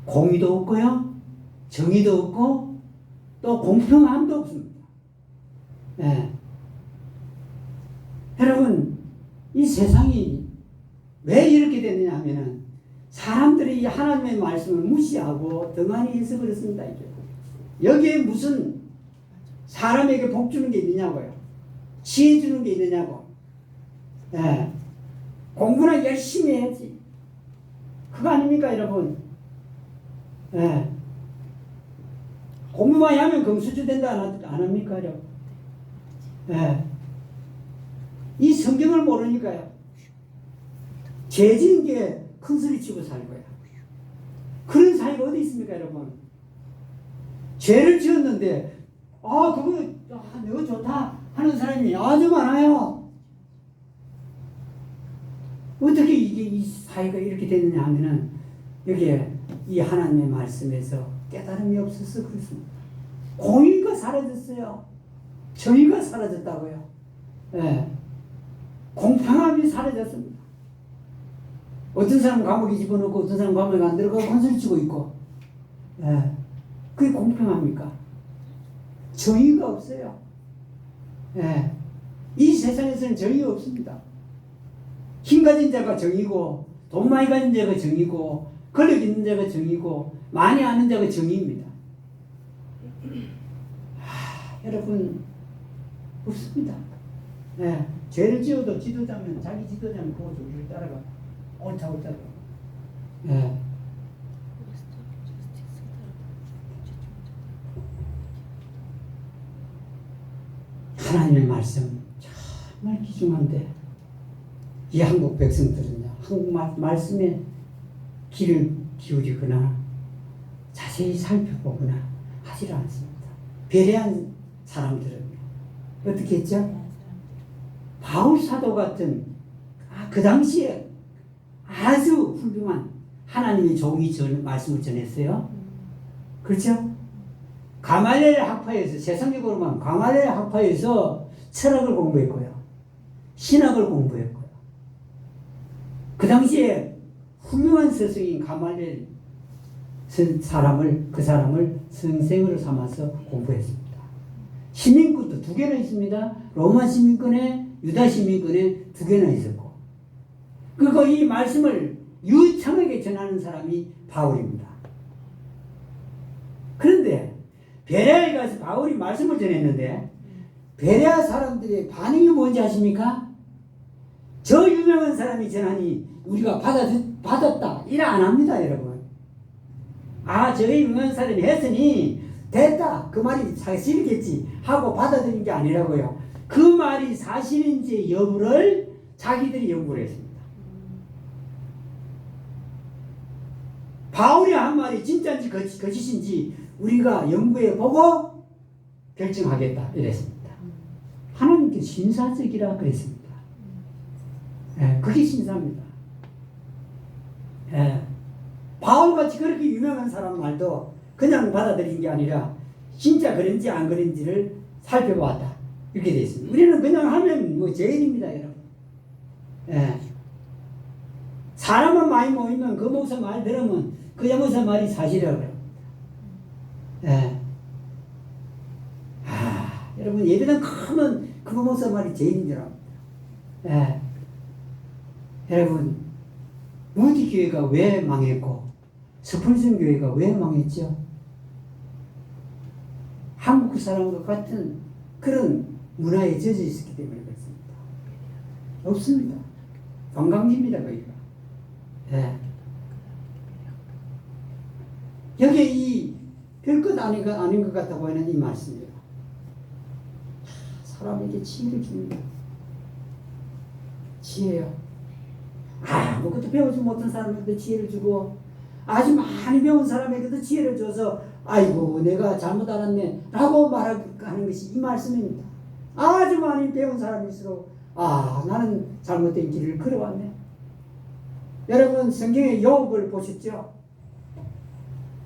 공의도 없고요, 정의도 없고, 또 공평함도 없습니다. 예. 여러분, 이 세상이 왜 이렇게 됐느냐 하면은 사람들이 하나님의 말씀을 무시하고 등한히 해서 그렇습니다. 이게. 여기에 무슨 사람에게 복 주는 게 있느냐고요. 지혜 주는 게 있느냐고. 예. 공부나 열심히 해야지. 그거 아닙니까, 여러분? 예. 공부만 하면 금수저 된다 안 합니까, 여러분? 예. 이 성경을 모르니까요. 죄 지은 게 큰 소리 치고 살고요. 그런 사이가 어디 있습니까, 여러분? 죄를 지었는데, 그거, 내가 좋다 하는 사람이 아주 많아요. 어떻게 이 사이가 이렇게 되느냐 하면은, 여기에 이 하나님의 말씀에서 깨달음이 없어서 그렇습니다. 공의가 사라졌어요. 정의가 사라졌다고요. 예. 공평함이 사라졌습니다. 어떤 사람은 감옥에 집어넣고 어떤 사람은 감옥에 안 들어가고 한소리 치고 있고. 예. 그게 공평합니까? 정의가 없어요. 예. 이 세상에서는 정의가 없습니다. 힘 가진 자가 정의고, 돈 많이 가진 자가 정의고, 권력 있는 자가 정의고, 많이 아는 자가 정의입니다. 여러분, 없습니다. 예. 죄를 지어도 지도자면, 자기 지도자면 그거 조기를 따라가. 옳다고 따라가. 예. 하나님의 말씀 정말 귀중한데, 이 한국 백성들은요, 한국 말씀에 귀를 기울이거나 자세히 살펴보거나 하지 않습니다. 배려한 사람들은 어떻게 했죠? 바울 사도 같은 그 당시에 아주 훌륭한 하나님의 종이 말씀을 전했어요. 그렇죠? 가말리엘 학파에서, 세상적으로 말하면 가말리엘 학파에서 철학을 공부했고요, 신학을 공부했고요. 그 당시에 훌륭한 스승인 가말리엘 그 사람을 선생으로 삼아서 공부했습니다. 시민권도 2개나 있습니다. 로마 시민권에 유다 시민권에 2개나 있었고, 그리고 이 말씀을 유창하게 전하는 사람이 바울입니다. 그런데 베레아에 가서 바울이 말씀을 전했는데 베레아 사람들의 반응이 뭔지 아십니까? 저 유명한 사람이 전하니 우리가 받았다 이래 안 합니다, 여러분. 아, 저 유명한 사람이 했으니 됐다, 그 말이 사실이겠지 하고 받아들인 게 아니라고요. 그 말이 사실인지 여부를 자기들이 연구를 했습니다. 바울이 한 말이 진짜인지 거짓인지 우리가 연구해 보고 결정하겠다 이랬습니다. 하나님께 신사적이라 그랬습니다. 예, 그게 신사입니다. 예, 바울같이 그렇게 유명한 사람 말도 그냥 받아들인 게 아니라 진짜 그런지 안 그런지를 살펴보았다 이렇게 되어 있습니다. 우리는 그냥 하면 뭐 죄인입니다, 여러분. 예. 사람은 많이 모이면 그 목사 말 들으면 그 목사 말이 사실이라고 그래요. 예. 아, 여러분 예배당 크면 그 목사 말이 죄인인 줄 압니다. 예. 여러분, 무디 교회가 왜 망했고 스펄전 교회가 왜 망했죠? 한국 사람과 같은 그런 문화에 젖어 있었기 때문에 그렇습니다. 없습니다. 관광지입니다, 거기가. 예. 여기에 이 별것 아닌 것 같아 보이는 이 말씀이에요. 사람에게 지혜를 줍니다. 지혜요. 아무것도 배우지 못한 사람에게도 지혜를 주고 아주 많이 배운 사람에게도 지혜를 줘서 아이고 내가 잘못 알았네 라고 말하는 것이 이 말씀입니다. 아주 많이 배운 사람일수록 나는 잘못된 길을 걸어왔네. 여러분 성경의 욥을 보셨죠?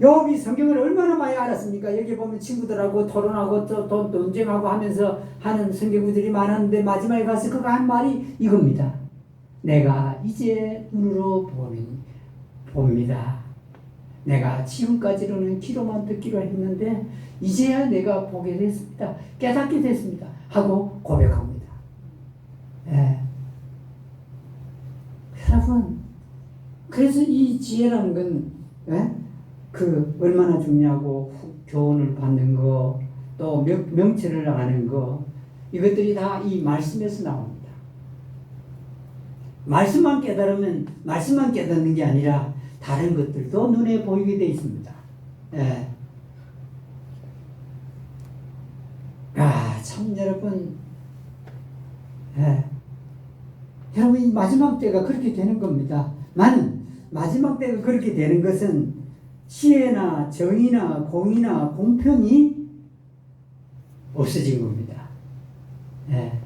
욥이 성경을 얼마나 많이 알았습니까? 여기 보면 친구들하고 토론하고 또 논쟁하고 하면서 하는 성경구들이 많았는데 마지막에 가서 그가 한 말이 이겁니다. 내가 이제 눈으로 봅니다. 내가 지금까지로는 귀로만 듣기로 했는데 이제야 내가 보게 됐습니다. 깨닫게 됐습니다. 하고 고백합니다. 예. 여러분, 그래서 이 지혜라는 건 그 얼마나 중요하고 교훈을 받는 거, 또 명체를 아는 거, 이것들이 다 이 말씀에서 나옵니다. 말씀만 깨달으면 말씀만 깨닫는 게 아니라 다른 것들도 눈에 보이게 되어 있습니다. 예. 참 여러분, 예. 여러분 이 마지막 때가 그렇게 되는 겁니다. 나는 마지막 때가 그렇게 되는 것은 지혜나 정의나 공의나 공평이 없어진 겁니다. 예.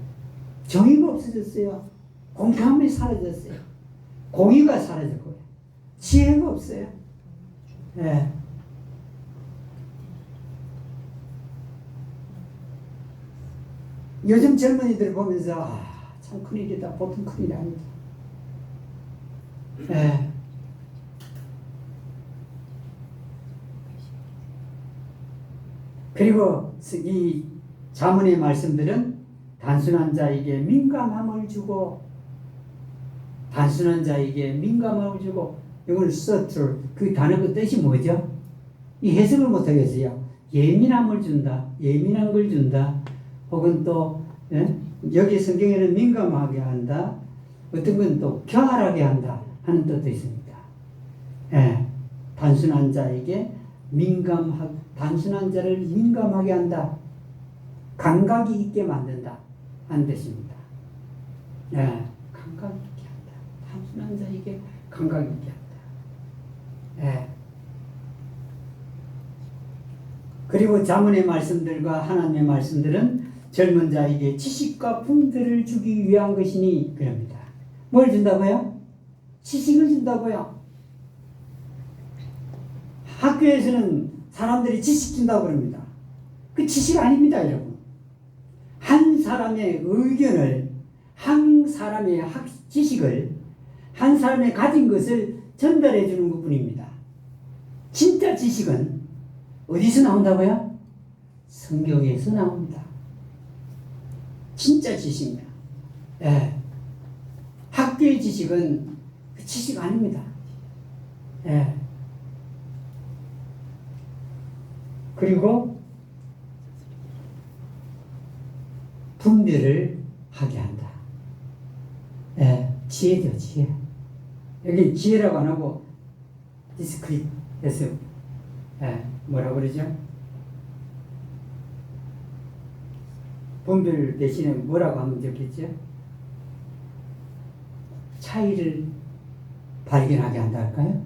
정의가 없어졌어요. 공평함이 사라졌어요. 공의가 사라졌고요. 지혜가 없어요. 예. 요즘 젊은이들 보면서 참 큰일이다. 보통 큰일이 아니다. 예. 그리고 이 자문의 말씀들은 단순한 자에게 민감함을 주고 이걸 subtle, 그 단어의 뜻이 뭐죠? 이 해석을 못하겠어요. 예민함을 준다, 예민한 걸 준다, 혹은 또 여기 성경에는 민감하게 한다, 어떤 건 또 경활하게 한다 하는 뜻도 있습니다. 예, 단순한 자를 민감하게 한다, 감각이 있게 만든다 하는 뜻입니다. 예, 감각 있게 한다. 단순한 자에게 감각 있게 한다. 예. 그리고 자문의 말씀들과 하나님의 말씀들은 젊은 자에게 지식과 풍들을 주기 위한 것이니 그럽니다. 뭘 준다고요? 지식을 준다고요. 학교에서는 사람들이 지식 준다고 그럽니다. 그 지식 아닙니다, 여러분. 한 사람의 의견을, 한 사람의 지식을, 한 사람의 가진 것을 전달해 주는 것 뿐입니다. 진짜 지식은 어디서 나온다고요? 성경에서 나옵니다. 진짜 지식입니다. 예. 학교의 지식은 그 지식 아닙니다. 예. 그리고 분별을 하게 한다. 예. 지혜죠, 지혜. 여기 지혜라고 안 하고 디스크릿 해서 뭐라 그러죠? 분별 대신에 뭐라고 하면 좋겠죠? 차이를 발견하게 한다 할까요?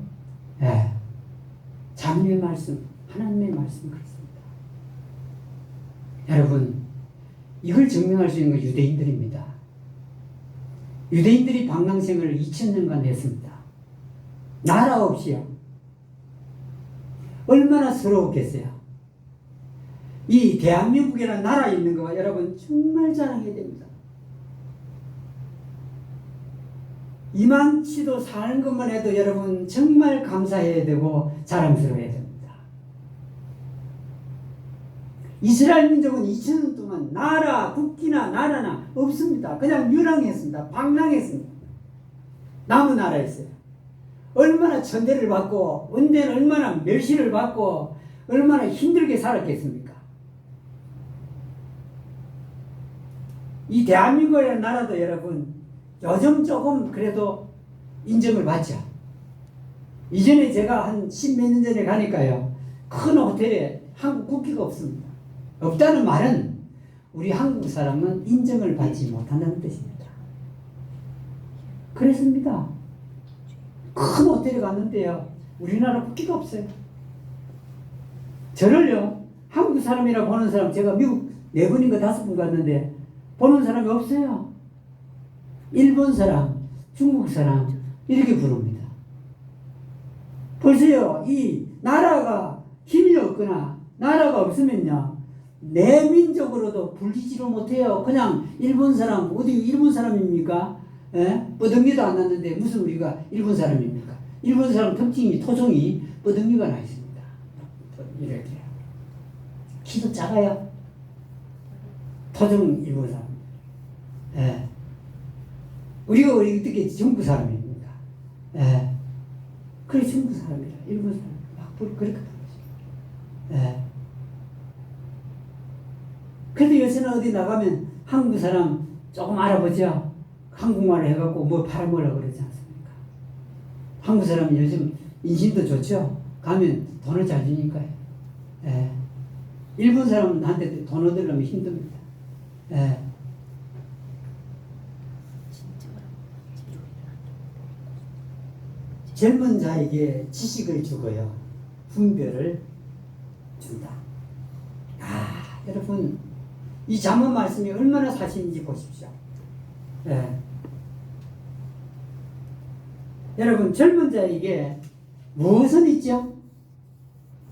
예. 장로의 말씀, 하나님의 말씀 그렇습니다. 여러분, 이걸 증명할 수 있는 건 유대인들입니다. 유대인들이 방랑생활을 2000년간 했습니다. 나라 없이요. 얼마나 서러웠겠어요. 이 대한민국이라는 나라에 있는 거 여러분 정말 자랑해야 됩니다. 이만치도 사는 것만 해도 여러분 정말 감사해야 되고 자랑스러워야 됩니다. 이스라엘 민족은 2000년 동안 나라, 국기나 나라나 없습니다. 그냥 유랑했습니다. 방랑했습니다. 남은 나라였어요. 얼마나 천대를 받고 언제는 얼마나 멸시를 받고 얼마나 힘들게 살았겠습니까? 이 대한민국이라는 나라도 여러분 요즘 조금 그래도 인정을 받죠. 이전에 제가 한 10몇 년 전에 가니까요. 큰 호텔에 한국 국기가 없습니다. 없다는 말은 우리 한국 사람은 인정을 받지 못한다는 뜻입니다. 그랬습니다. 큰 호텔에 갔는데요. 우리나라 국기가 없어요. 저를요. 한국 사람이라 보는 사람 제가 미국 4번인가 5번 갔는데 보는 사람이 없어요. 일본 사람, 중국 사람 이렇게 부릅니다. 보세요. 이 나라가 힘이 없거나 나라가 없으면요. 내 민족으로도 불리지를 못해요. 그냥 일본 사람, 어디 일본 사람입니까? 뻐덩이도 안 났는데 무슨 우리가 일본 사람입니까? 일본 사람 특징이 토종이 뻐덩이가 나 있습니다. 이렇게. 키도 작아요. 토종 일본 사람. 우리가 어떻게 중국 사람입니까? 그래 중국 사람이라 일본 사람 막 그렇게 다르죠. 그래도 요새는 어디 나가면 한국 사람 조금 알아보죠. 한국말을 해갖고 뭐 팔아먹으려고 그러지 않습니까? 한국 사람은 요즘 인심도 좋죠. 가면 돈을 잘 주니까요. 일본 사람한테 돈 얻으려면 힘듭니다. 젊은 자에게 지식을 주고요. 분별을 준다. 여러분 이 잠언 말씀이 얼마나 사실인지 보십시오. 여러분 젊은 자에게 무엇은 있죠?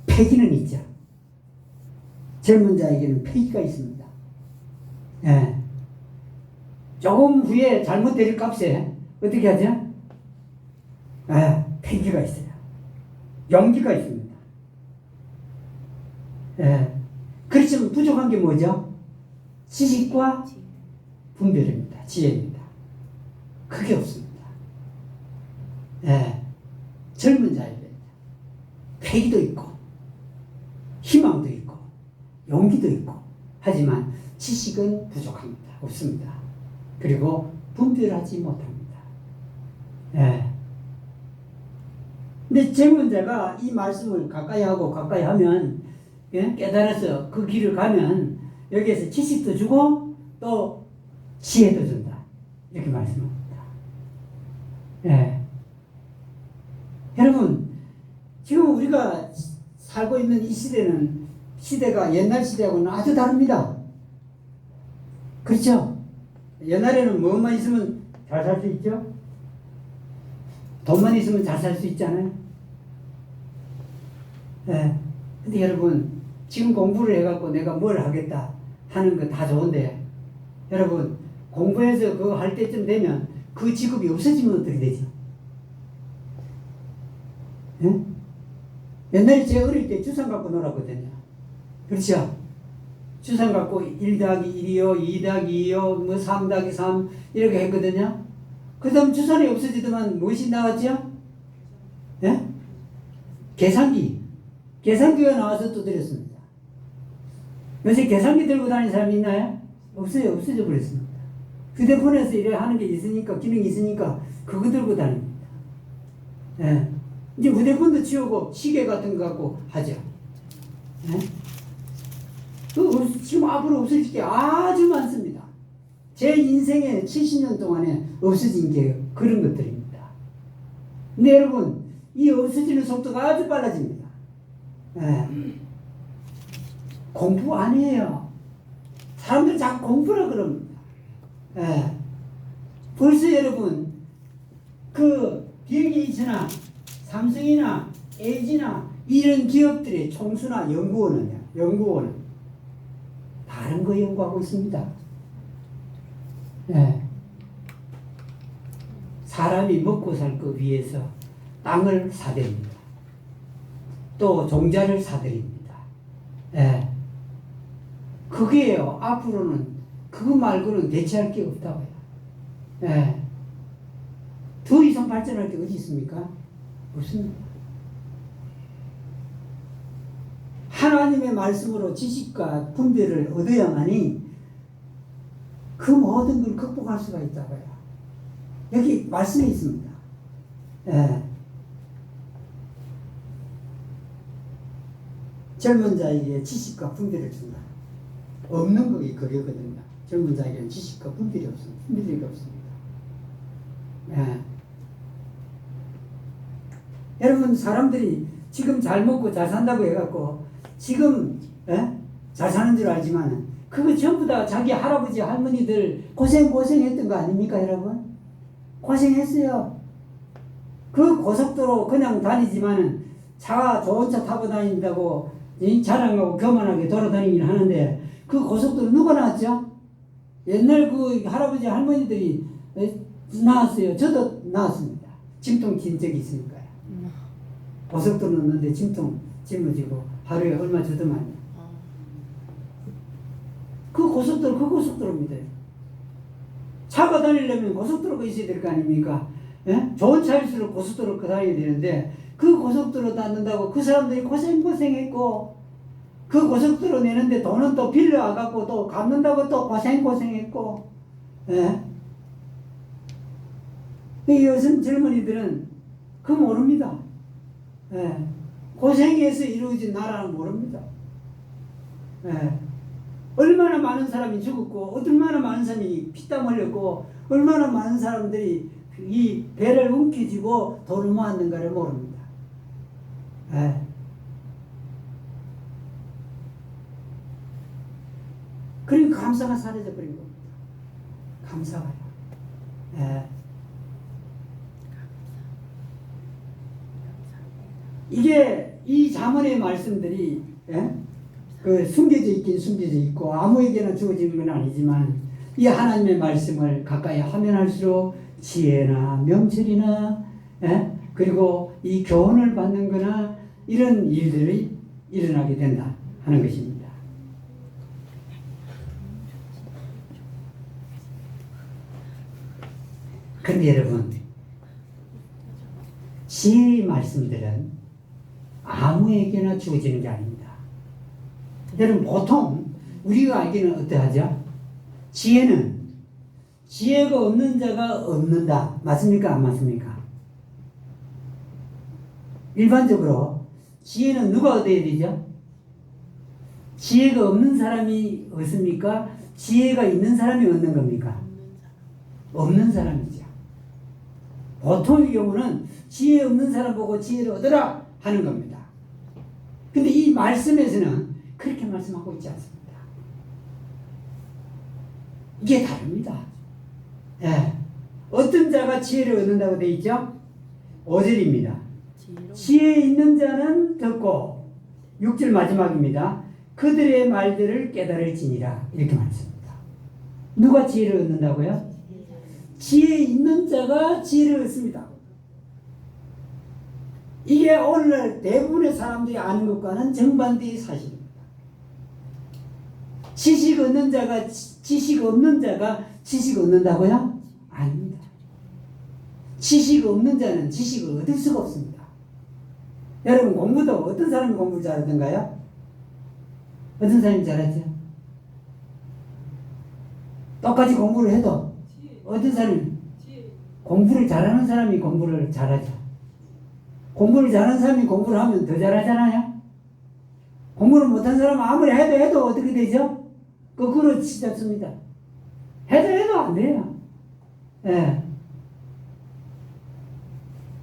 패기는 있죠. 젊은 자에게는 패기가 있습니다. 조금 후에 잘못 때릴 값에 어떻게 하죠? 패기가 있어요. 용기가 있습니다. 그렇지만 부족한 게 뭐죠? 지식과 분별입니다. 지혜입니다. 그게 없습니다. 젊은 자에게 패기도 있고 희망도 있고 용기도 있고 하지만 지식은 부족합니다. 없습니다. 그리고 분별하지 못합니다. 근데 젊은 자가 이 말씀을 가까이 하고 가까이 하면 깨달아서 그 길을 가면 여기에서 지식도 주고 또 지혜도 준다. 이렇게 말씀합니다. 여러분 지금 우리가 살고 있는 이 시대가 옛날 시대하고는 아주 다릅니다. 그렇죠? 옛날에는 뭐만 있으면 잘 살 수 있죠? 돈만 있으면 잘 살 수 있잖아요. 근데 여러분 지금 공부를 해갖고 내가 뭘 하겠다 하는 거 다 좋은데 여러분 공부해서 그거 할 때쯤 되면 그 직업이 없어지면 어떻게 되죠? 옛날에 제가 어릴 때 주상 갖고 놀았거든요. 그렇죠? 주상 갖고 1 더하기 1이요 2 더하기 2요 뭐 3 더하기 3 이렇게 했거든요. 그 다음 주산이 없어지더만 무엇이 나왔죠? 계산기가 나와서 두드렸습니다. 요새 계산기 들고 다니는 사람이 있나요? 없어요. 없어져 버렸습니다. 휴대폰에서 이래 하는 게 있으니까, 기능이 있으니까 그거 들고 다닙니다. 예. 이제 휴대폰도 치우고 시계 같은 거 갖고 하죠. 예? 지금 앞으로 없어질 게 아주 많습니다. 제 인생의 70년 동안에 없어진 게 그런 것들입니다. 근데 여러분, 이 없어지는 속도가 아주 빨라집니다. 예. 공부 안 해요. 사람들이 자꾸 공부라 그럽니다. 예. 벌써 여러분, 빌 게이츠나 삼성이나 LG나 이런 기업들의 총수나 연구원은 다른 거 연구하고 있습니다. 예. 사람이 먹고 살 거 위해서 땅을 사들입니다. 또 종자를 사들입니다. 예. 그게요. 앞으로는 그거 말고는 대체할 게 없다고요. 예. 더 이상 발전할 게 어디 있습니까? 없습니다. 하나님의 말씀으로 지식과 분별을 얻어야만이 그 모든 걸 극복할 수가 있다고요. 여기 말씀이 있습니다. 예. 젊은 자에게 지식과 분별을 준다. 없는 것이 그거거든요. 젊은 자에게는 지식과 분별이 없습니다. 분별이 없습니다. 예. 여러분, 사람들이 지금 잘 먹고 잘 산다고 해갖고 지금 잘 사는 줄 알지만 그거 전부 다 자기 할아버지 할머니들 고생했던 거 아닙니까 여러분? 고생했어요. 그 고속도로 그냥 다니지만은 좋은 차 타고 다닌다고 자랑하고 교만하게 돌아다니긴 하는데 그 고속도로 누가 나왔죠? 옛날 그 할아버지 할머니들이 나왔어요. 저도 나왔습니다. 짐통 진 적이 있으니까요. 고속도로 넣는데 짐통 짊어지고 하루에 얼마 주더만요. 그 고속도로입니다. 차가 다니려면 고속도로가 있어야 될 거 아닙니까? 예? 좋은 차일수록 고속도로 다녀야 되는데 그 고속도로 닿는다고 그 사람들이 고생했고 그 고속도로 내는데 돈은 또 빌려와갖고 또 갚는다고 또 고생했고 예? 요즘 젊은이들은 그거 모릅니다. 예. 고생해서 이루어진 나라는 모릅니다. 예. 얼마나 많은 사람이 죽었고 얼마나 많은 사람이 피땀 흘렸고 얼마나 많은 사람들이 이 배를 움켜쥐고 돈을 모았는가를 모릅니다. 예. 그러니까 감사가 사라져 버린 겁니다. 감사가요. 예. 이게 이 잠언의 말씀들이 그 숨겨져 있긴 숨겨져 있고 아무에게나 주어지는 건 아니지만 이 하나님의 말씀을 가까이 하면 할수록 지혜나 명철이나 그리고 이 교훈을 받는 거나 이런 일들이 일어나게 된다 하는 것입니다. 그런데 여러분, 지혜의 말씀들은 아무에게나 주어지는 게 아닙니다. 여러분, 보통 우리가 알기는 어떠하죠? 지혜가 없는 자가 없는다. 맞습니까? 안 맞습니까? 일반적으로 지혜는 누가 얻어야 되죠? 지혜가 없는 사람이 얻습니까? 지혜가 있는 사람이 얻는 겁니까? 없는 사람이죠. 보통의 경우는 지혜 없는 사람 보고 지혜를 얻어라 하는 겁니다. 근데 이 말씀에서는 그렇게 말씀하고 있지 않습니다. 이게 다릅니다. 예. 어떤 자가 지혜를 얻는다고 되어 있죠? 5절입니다. 지혜 있는 자는 듣고 6절 마지막입니다. 그들의 말들을 깨달을지니라 이렇게 말했습니다. 누가 지혜를 얻는다고요? 지혜 있는 자가 지혜를 얻습니다. 이게 오늘날 대부분의 사람들이 아는 것과는 정반대의 사실입니다. 지식 얻는 자가 지식 없는 자가 지식 얻는다고요? 아닙니다. 지식 없는 자는 지식을 얻을 수가 없습니다. 여러분 공부도 어떤 사람이 공부를 잘하던가요? 어떤 사람이 잘하죠? 똑같이 공부를 해도 어떤 사람이 공부를 잘하는 사람이 공부를 잘하죠. 공부를 잘하는 사람이 공부를 하면 더 잘하잖아요. 공부를 못한 사람은 아무리 해도 어떻게 되죠? 거꾸로 치닫습니다. 해도 안 돼요. 예.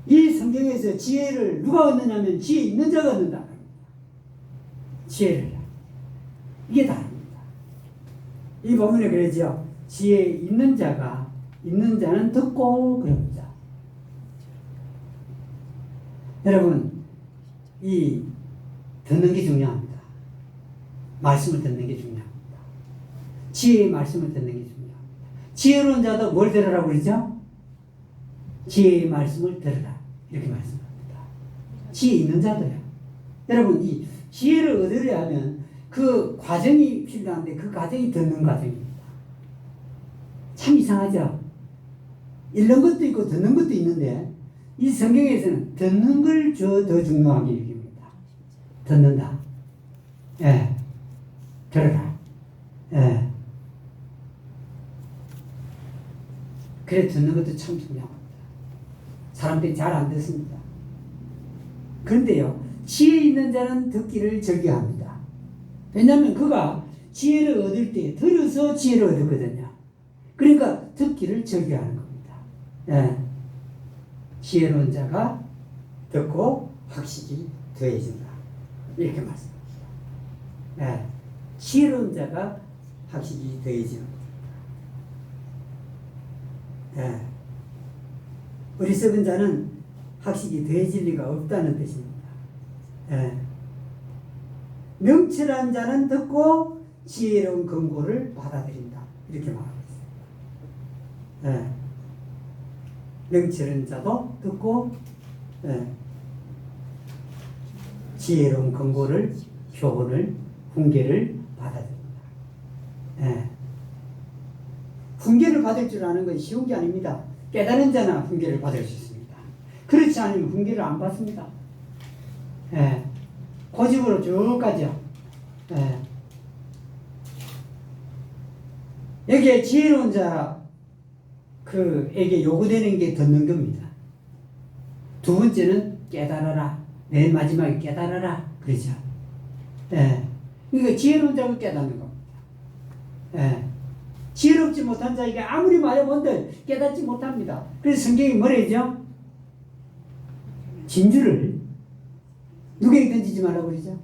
이 성경에서 지혜를 누가 얻느냐면 지혜 있는 자가 얻는다. 지혜를. 이게 다릅니다. 이 본문에 그러죠. 지혜 있는 자는 듣고 그럽니다. 여러분, 이 듣는 게 중요합니다. 말씀을 듣는 게 중요합니다. 지혜의 말씀을 듣는 게 중요합니다. 지혜로운 자도 뭘 들으라고 그러죠? 지혜의 말씀을 들으라. 이렇게 말씀합니다. 지혜 있는 자도요. 여러분, 이 지혜를 얻으려 하면 그 과정이 필요한데 그 과정이 듣는 과정입니다. 참 이상하죠? 읽는 것도 있고 듣는 것도 있는데 이 성경에서는 듣는 걸 더 중요하게 여깁니다. 듣는다. 예. 들어라. 예. 그래 듣는 것도 참 중요합니다. 사람들이 잘 안 듣습니다. 그런데요, 지혜 있는 자는 듣기를 즐겨합니다. 왜냐하면 그가 지혜를 얻을 때 들어서 지혜를 얻었거든요. 그러니까 듣기를 즐겨하는 겁니다. 예. 지혜로운 자가 듣고 학식이 더해진다. 이렇게 말씀합니다. 예. 지혜로운 자가 학식이 더해지는 겁니다. 예. 어리석은 자는 학식이 더해질 리가 없다는 뜻입니다. 예. 명철한 자는 듣고 지혜로운 권고를 받아들인다. 이렇게 말하고 있습니다. 예. 명철한 자도 듣고 예. 지혜로운 권고를, 교훈을, 훈계를 받아들인다. 예. 훈계를 받을 줄 아는 건 쉬운 게 아닙니다. 깨달은 자나 훈계를 받을 수 있습니다. 그렇지 않으면 훈계를 안 받습니다. 예. 고집으로 쭉 가죠. 예. 여기에 지혜로운 자 그에게 요구되는 게 듣는 겁니다. 두 번째는 깨달아라. 맨 마지막에 깨달아라. 그러죠. 예. 그러니까 지혜로운 자가 깨닫는 겁니다. 예. 지혜롭지 못한 자에게 아무리 말해본들 깨닫지 못합니다. 그래서 성경이 뭐래죠? 진주를 누구에게 던지지 말라고 그러죠?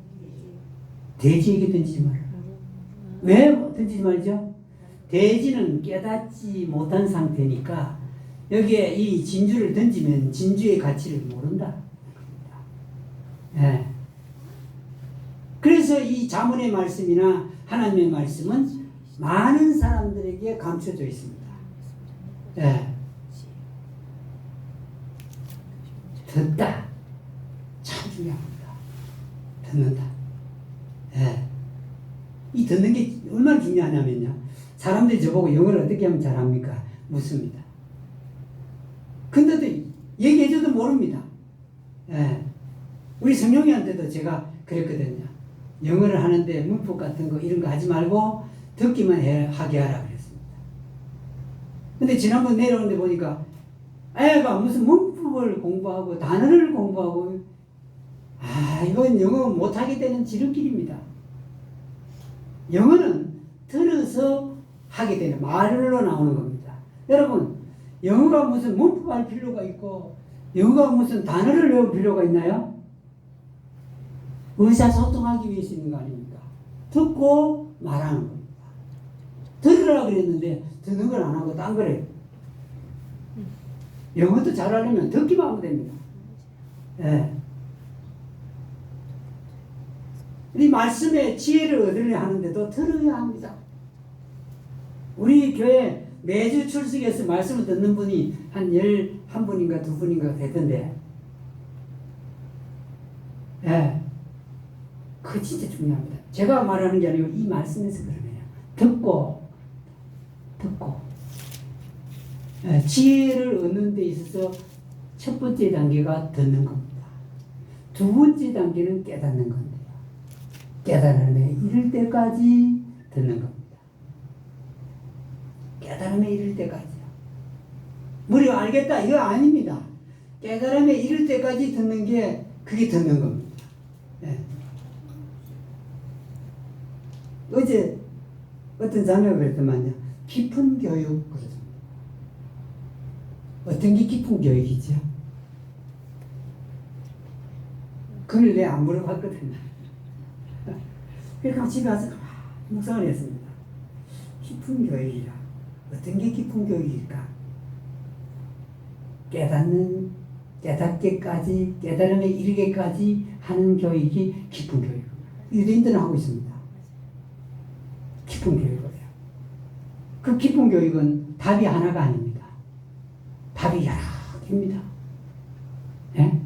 돼지에게 던지지 말라. 왜 던지지 말죠? 돼지는 깨닫지 못한 상태니까 여기에 이 진주를 던지면 진주의 가치를 모른다. 예. 그래서 이 자문의 말씀이나 하나님의 말씀은 많은 사람들에게 감춰져 있습니다. 예. 듣다. 참 중요합니다. 듣는다. 예. 이 듣는 게 얼마나 중요하냐면요. 사람들이 저보고 영어를 어떻게 하면 잘합니까? 묻습니다. 근데도 얘기해줘도 모릅니다. 예. 우리 성령이한테도 제가 그랬거든요. 영어를 하는데 문법 같은 거 이런 거 하지 말고 듣기만 하게 하라 그랬습니다. 근데 지난번 내려오는데 보니까 애가 무슨 문법을 공부하고 단어를 공부하고 이건 영어 못하게 되는 지름길입니다. 영어는 들어서 하게 되는 말로 나오는 겁니다. 여러분 영어가 무슨 문법할 필요가 있고 영어가 무슨 단어를 외울 필요가 있나요? 의사소통하기 위해서 있는 거 아닙니까? 듣고 말하는 겁니다. 들으라 그랬는데 듣는 걸 안 하고 딴 거래요. 영어도 잘하려면 듣기만 하면 됩니다. 예. 이 말씀에 지혜를 얻으려 하는데도 들어야 합니다. 우리 교회 매주 출석해서 말씀을 듣는 분이 한 11분인가 2분인가 되던데, 예. 그거 진짜 중요합니다. 제가 말하는 게 아니고 이 말씀에서 그러네요. 듣고 지혜를 얻는 데 있어서 첫 번째 단계가 듣는 겁니다. 두 번째 단계는 깨닫는 건데요. 깨달음에 이를 때까지 듣는 겁니다. 깨달음에 이를 때까지요. 무려 알겠다 이거 아닙니다. 깨달음에 이를 때까지 듣는 게 그게 듣는 겁니다. 네. 어제 어떤 자매가 그랬더만요. 깊은 교육 그러죠. 어떤 게 깊은 교육이죠? 그걸 내가 안 물어봤거든요. 그러니까 집에 와서 묵상을 했습니다. 깊은 교육이라 어떤 게 깊은 교육일까? 깨닫게까지 깨달음에 이르게까지 하는 교육이 깊은 교육. 유대인들은 하고 있습니다. 깊은 교육이에요. 그 깊은 교육은 답이 하나가 아닙니다. 답이 여러 개입니다. 예?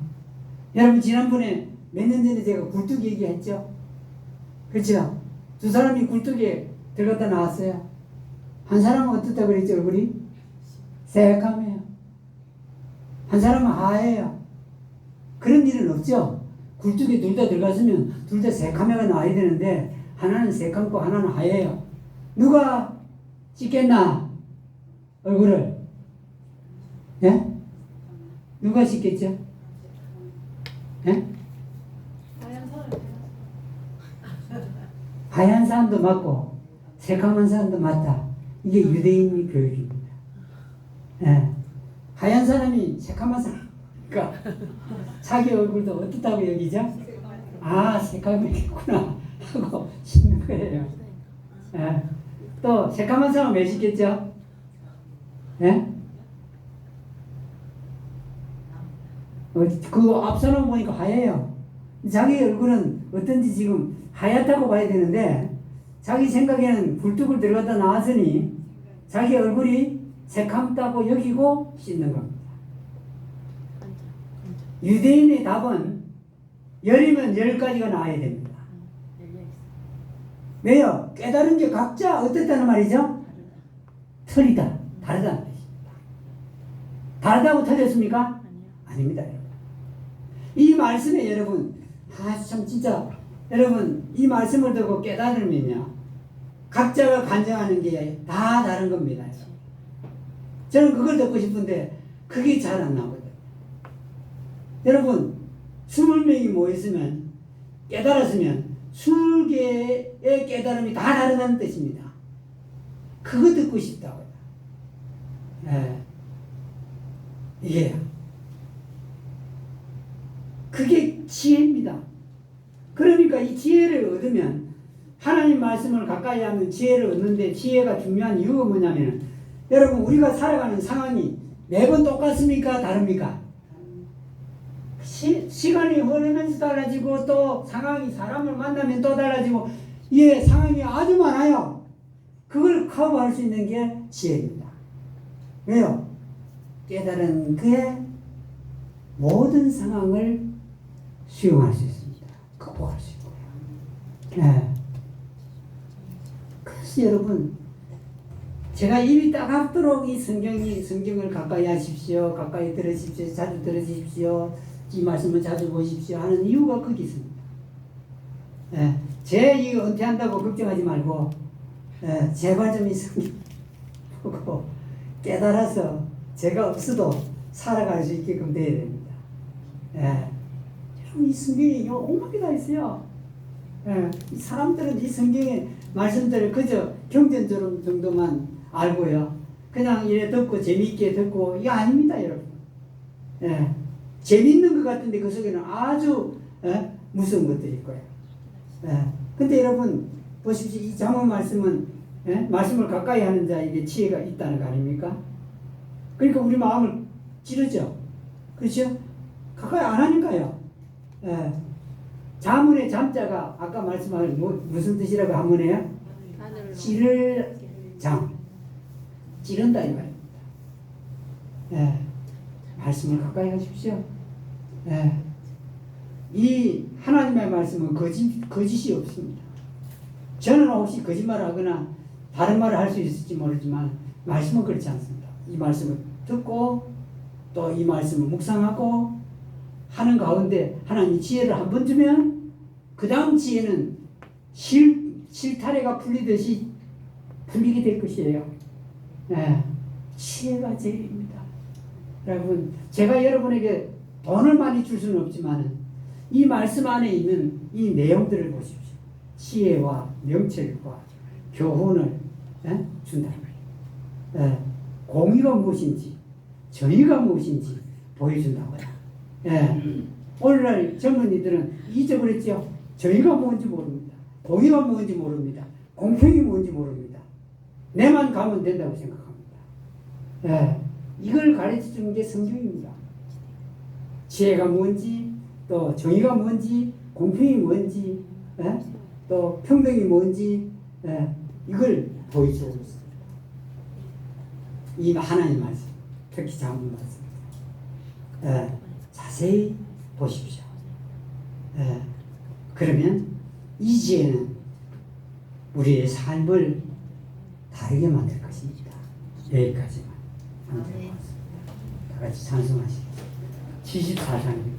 여러분 지난번에 몇 년 전에 제가 굴뚝 얘기했죠? 그렇죠? 두 사람이 굴뚝에 들어갔다 나왔어요. 한 사람은 어떻다 그랬죠? 얼굴이 새카매요. 한 사람은 하얘요. 그런 일은 없죠? 굴뚝에 둘 다 들어갔으면 둘 다 새카매가 나와야 되는데 하나는 새kam고 하나는 하얘요. 누가 씻겠나? 얼굴을? 예? 누가 씻겠죠? 예? 하얀 사람도 맞고 새카만 사람도 맞다. 이게 유대인 교육입니다. 예. 하얀 사람이 새카만 사람, 그러니까 자기 얼굴도 어떻다고 여기죠? 아, 새카만이겠구나 하고 씻는 거예요. 예. 또 새카만 사람은 왜 씻겠죠? 예? 그 앞사람 보니까 하얘요. 자기 얼굴은 어떤지 지금 하얗다고 봐야 되는데 자기 생각에는 굴뚝을 들어갔다 나왔으니 자기 얼굴이 새kam다고 여기고 씻는 겁니다. 유대인의 답은 열이면 10가지가 나와야 됩니다. 왜요? 깨달은 게 각자 어떻다는 말이죠? 틀리다, 다르다는 뜻입니다. 다르다고 틀렸습니까? 아닙니다. 이 말씀에 여러분, 참 진짜 여러분 이 말씀을 듣고 깨달으면요 각자가 간증하는 게 다 다른 겁니다. 저는 그걸 듣고 싶은데 그게 잘 안 나오거든요. 여러분 20명이 모였으면 깨달았으면 20개의 깨달음이 다 다르다는 뜻입니다. 그거 듣고 싶다고요. 네. 이게 그게 지혜입니다. 그러니까 이 지혜를 얻으면 하나님 말씀을 가까이 하면 지혜를 얻는데 지혜가 중요한 이유가 뭐냐면 여러분 우리가 살아가는 상황이 매번 똑같습니까? 다릅니까? 시간이 흐르면서 달라지고 또 상황이 사람을 만나면 또 달라지고 예, 상황이 아주 많아요. 그걸 커버할 수 있는 게 지혜입니다. 왜요? 깨달은 그의 모든 상황을 수용할 수 있습니다. 극복할 수 있고요. 네. 그래서 여러분 제가 입이 따갑도록 이 성경을 가까이 하십시오. 가까이 들으십시오. 자주 들으십시오. 이 말씀을 자주 보십시오. 하는 이유가 거기 있습니다. 네. 제 이 은퇴한다고 걱정하지 말고 네. 제발 좀 이 성경 보고 깨달아서 제가 없어도 살아갈 수 있게끔 돼야 됩니다. 네. 이 성경에 엉망이 다 있어요. 예, 사람들은 이 성경의 말씀들을 그저 경전처럼 정도만 알고요. 그냥 이래 듣고 재미있게 듣고 이게 아닙니다, 여러분. 예, 재미있는 것 같은데 그 속에는 아주 무서운 것들이 있고요. 예, 근데 여러분 보십시오. 이 잠언 말씀은 말씀을 가까이 하는 자에게 지혜가 있다는 거 아닙니까? 그러니까 우리 마음을 찌르죠. 그렇죠? 가까이 안 하니까요. 예. 자문의 잠자가 아까 말씀한 무슨 뜻이라고 한문해요? 찌를 잠. 찌른다 이 말입니다. 예. 말씀을 가까이 하십시오. 예. 이 하나님의 말씀은 거짓이 없습니다. 저는 혹시 거짓말을 하거나 다른 말을 할 수 있을지 모르지만 말씀은 그렇지 않습니다. 이 말씀을 듣고 또 이 말씀을 묵상하고 하는 가운데 하나님 지혜를 한 번 주면 그 다음 지혜는 실타래가 풀리듯이 풀리게 될 것이에요. 예, 지혜가 제일입니다. 여러분, 제가 여러분에게 돈을 많이 줄 수는 없지만 이 말씀 안에 있는 이 내용들을 보십시오. 지혜와 명철과 교훈을 준다는 거예요. 공의가 무엇인지 정의가 무엇인지 보여준다고요. 오늘날 젊은이들은 잊어버렸죠. 정의가 뭔지 모릅니다. 공의가 뭔지 모릅니다. 공평이 뭔지 모릅니다. 내만 가면 된다고 생각합니다. 이걸 가르쳐주는 게 성경입니다. 지혜가 뭔지, 또 정의가 뭔지, 공평이 뭔지, 또 평등이 뭔지, 이걸 보여주고 있습니다. 이 하나님 말씀, 특히 장군 말씀, 자세히 보십시오. 그러면 이 지혜는 우리의 삶을 다르게 만들 것입니다. 여기까지만. 다 같이 찬송하시겠습니다. 74장입니다.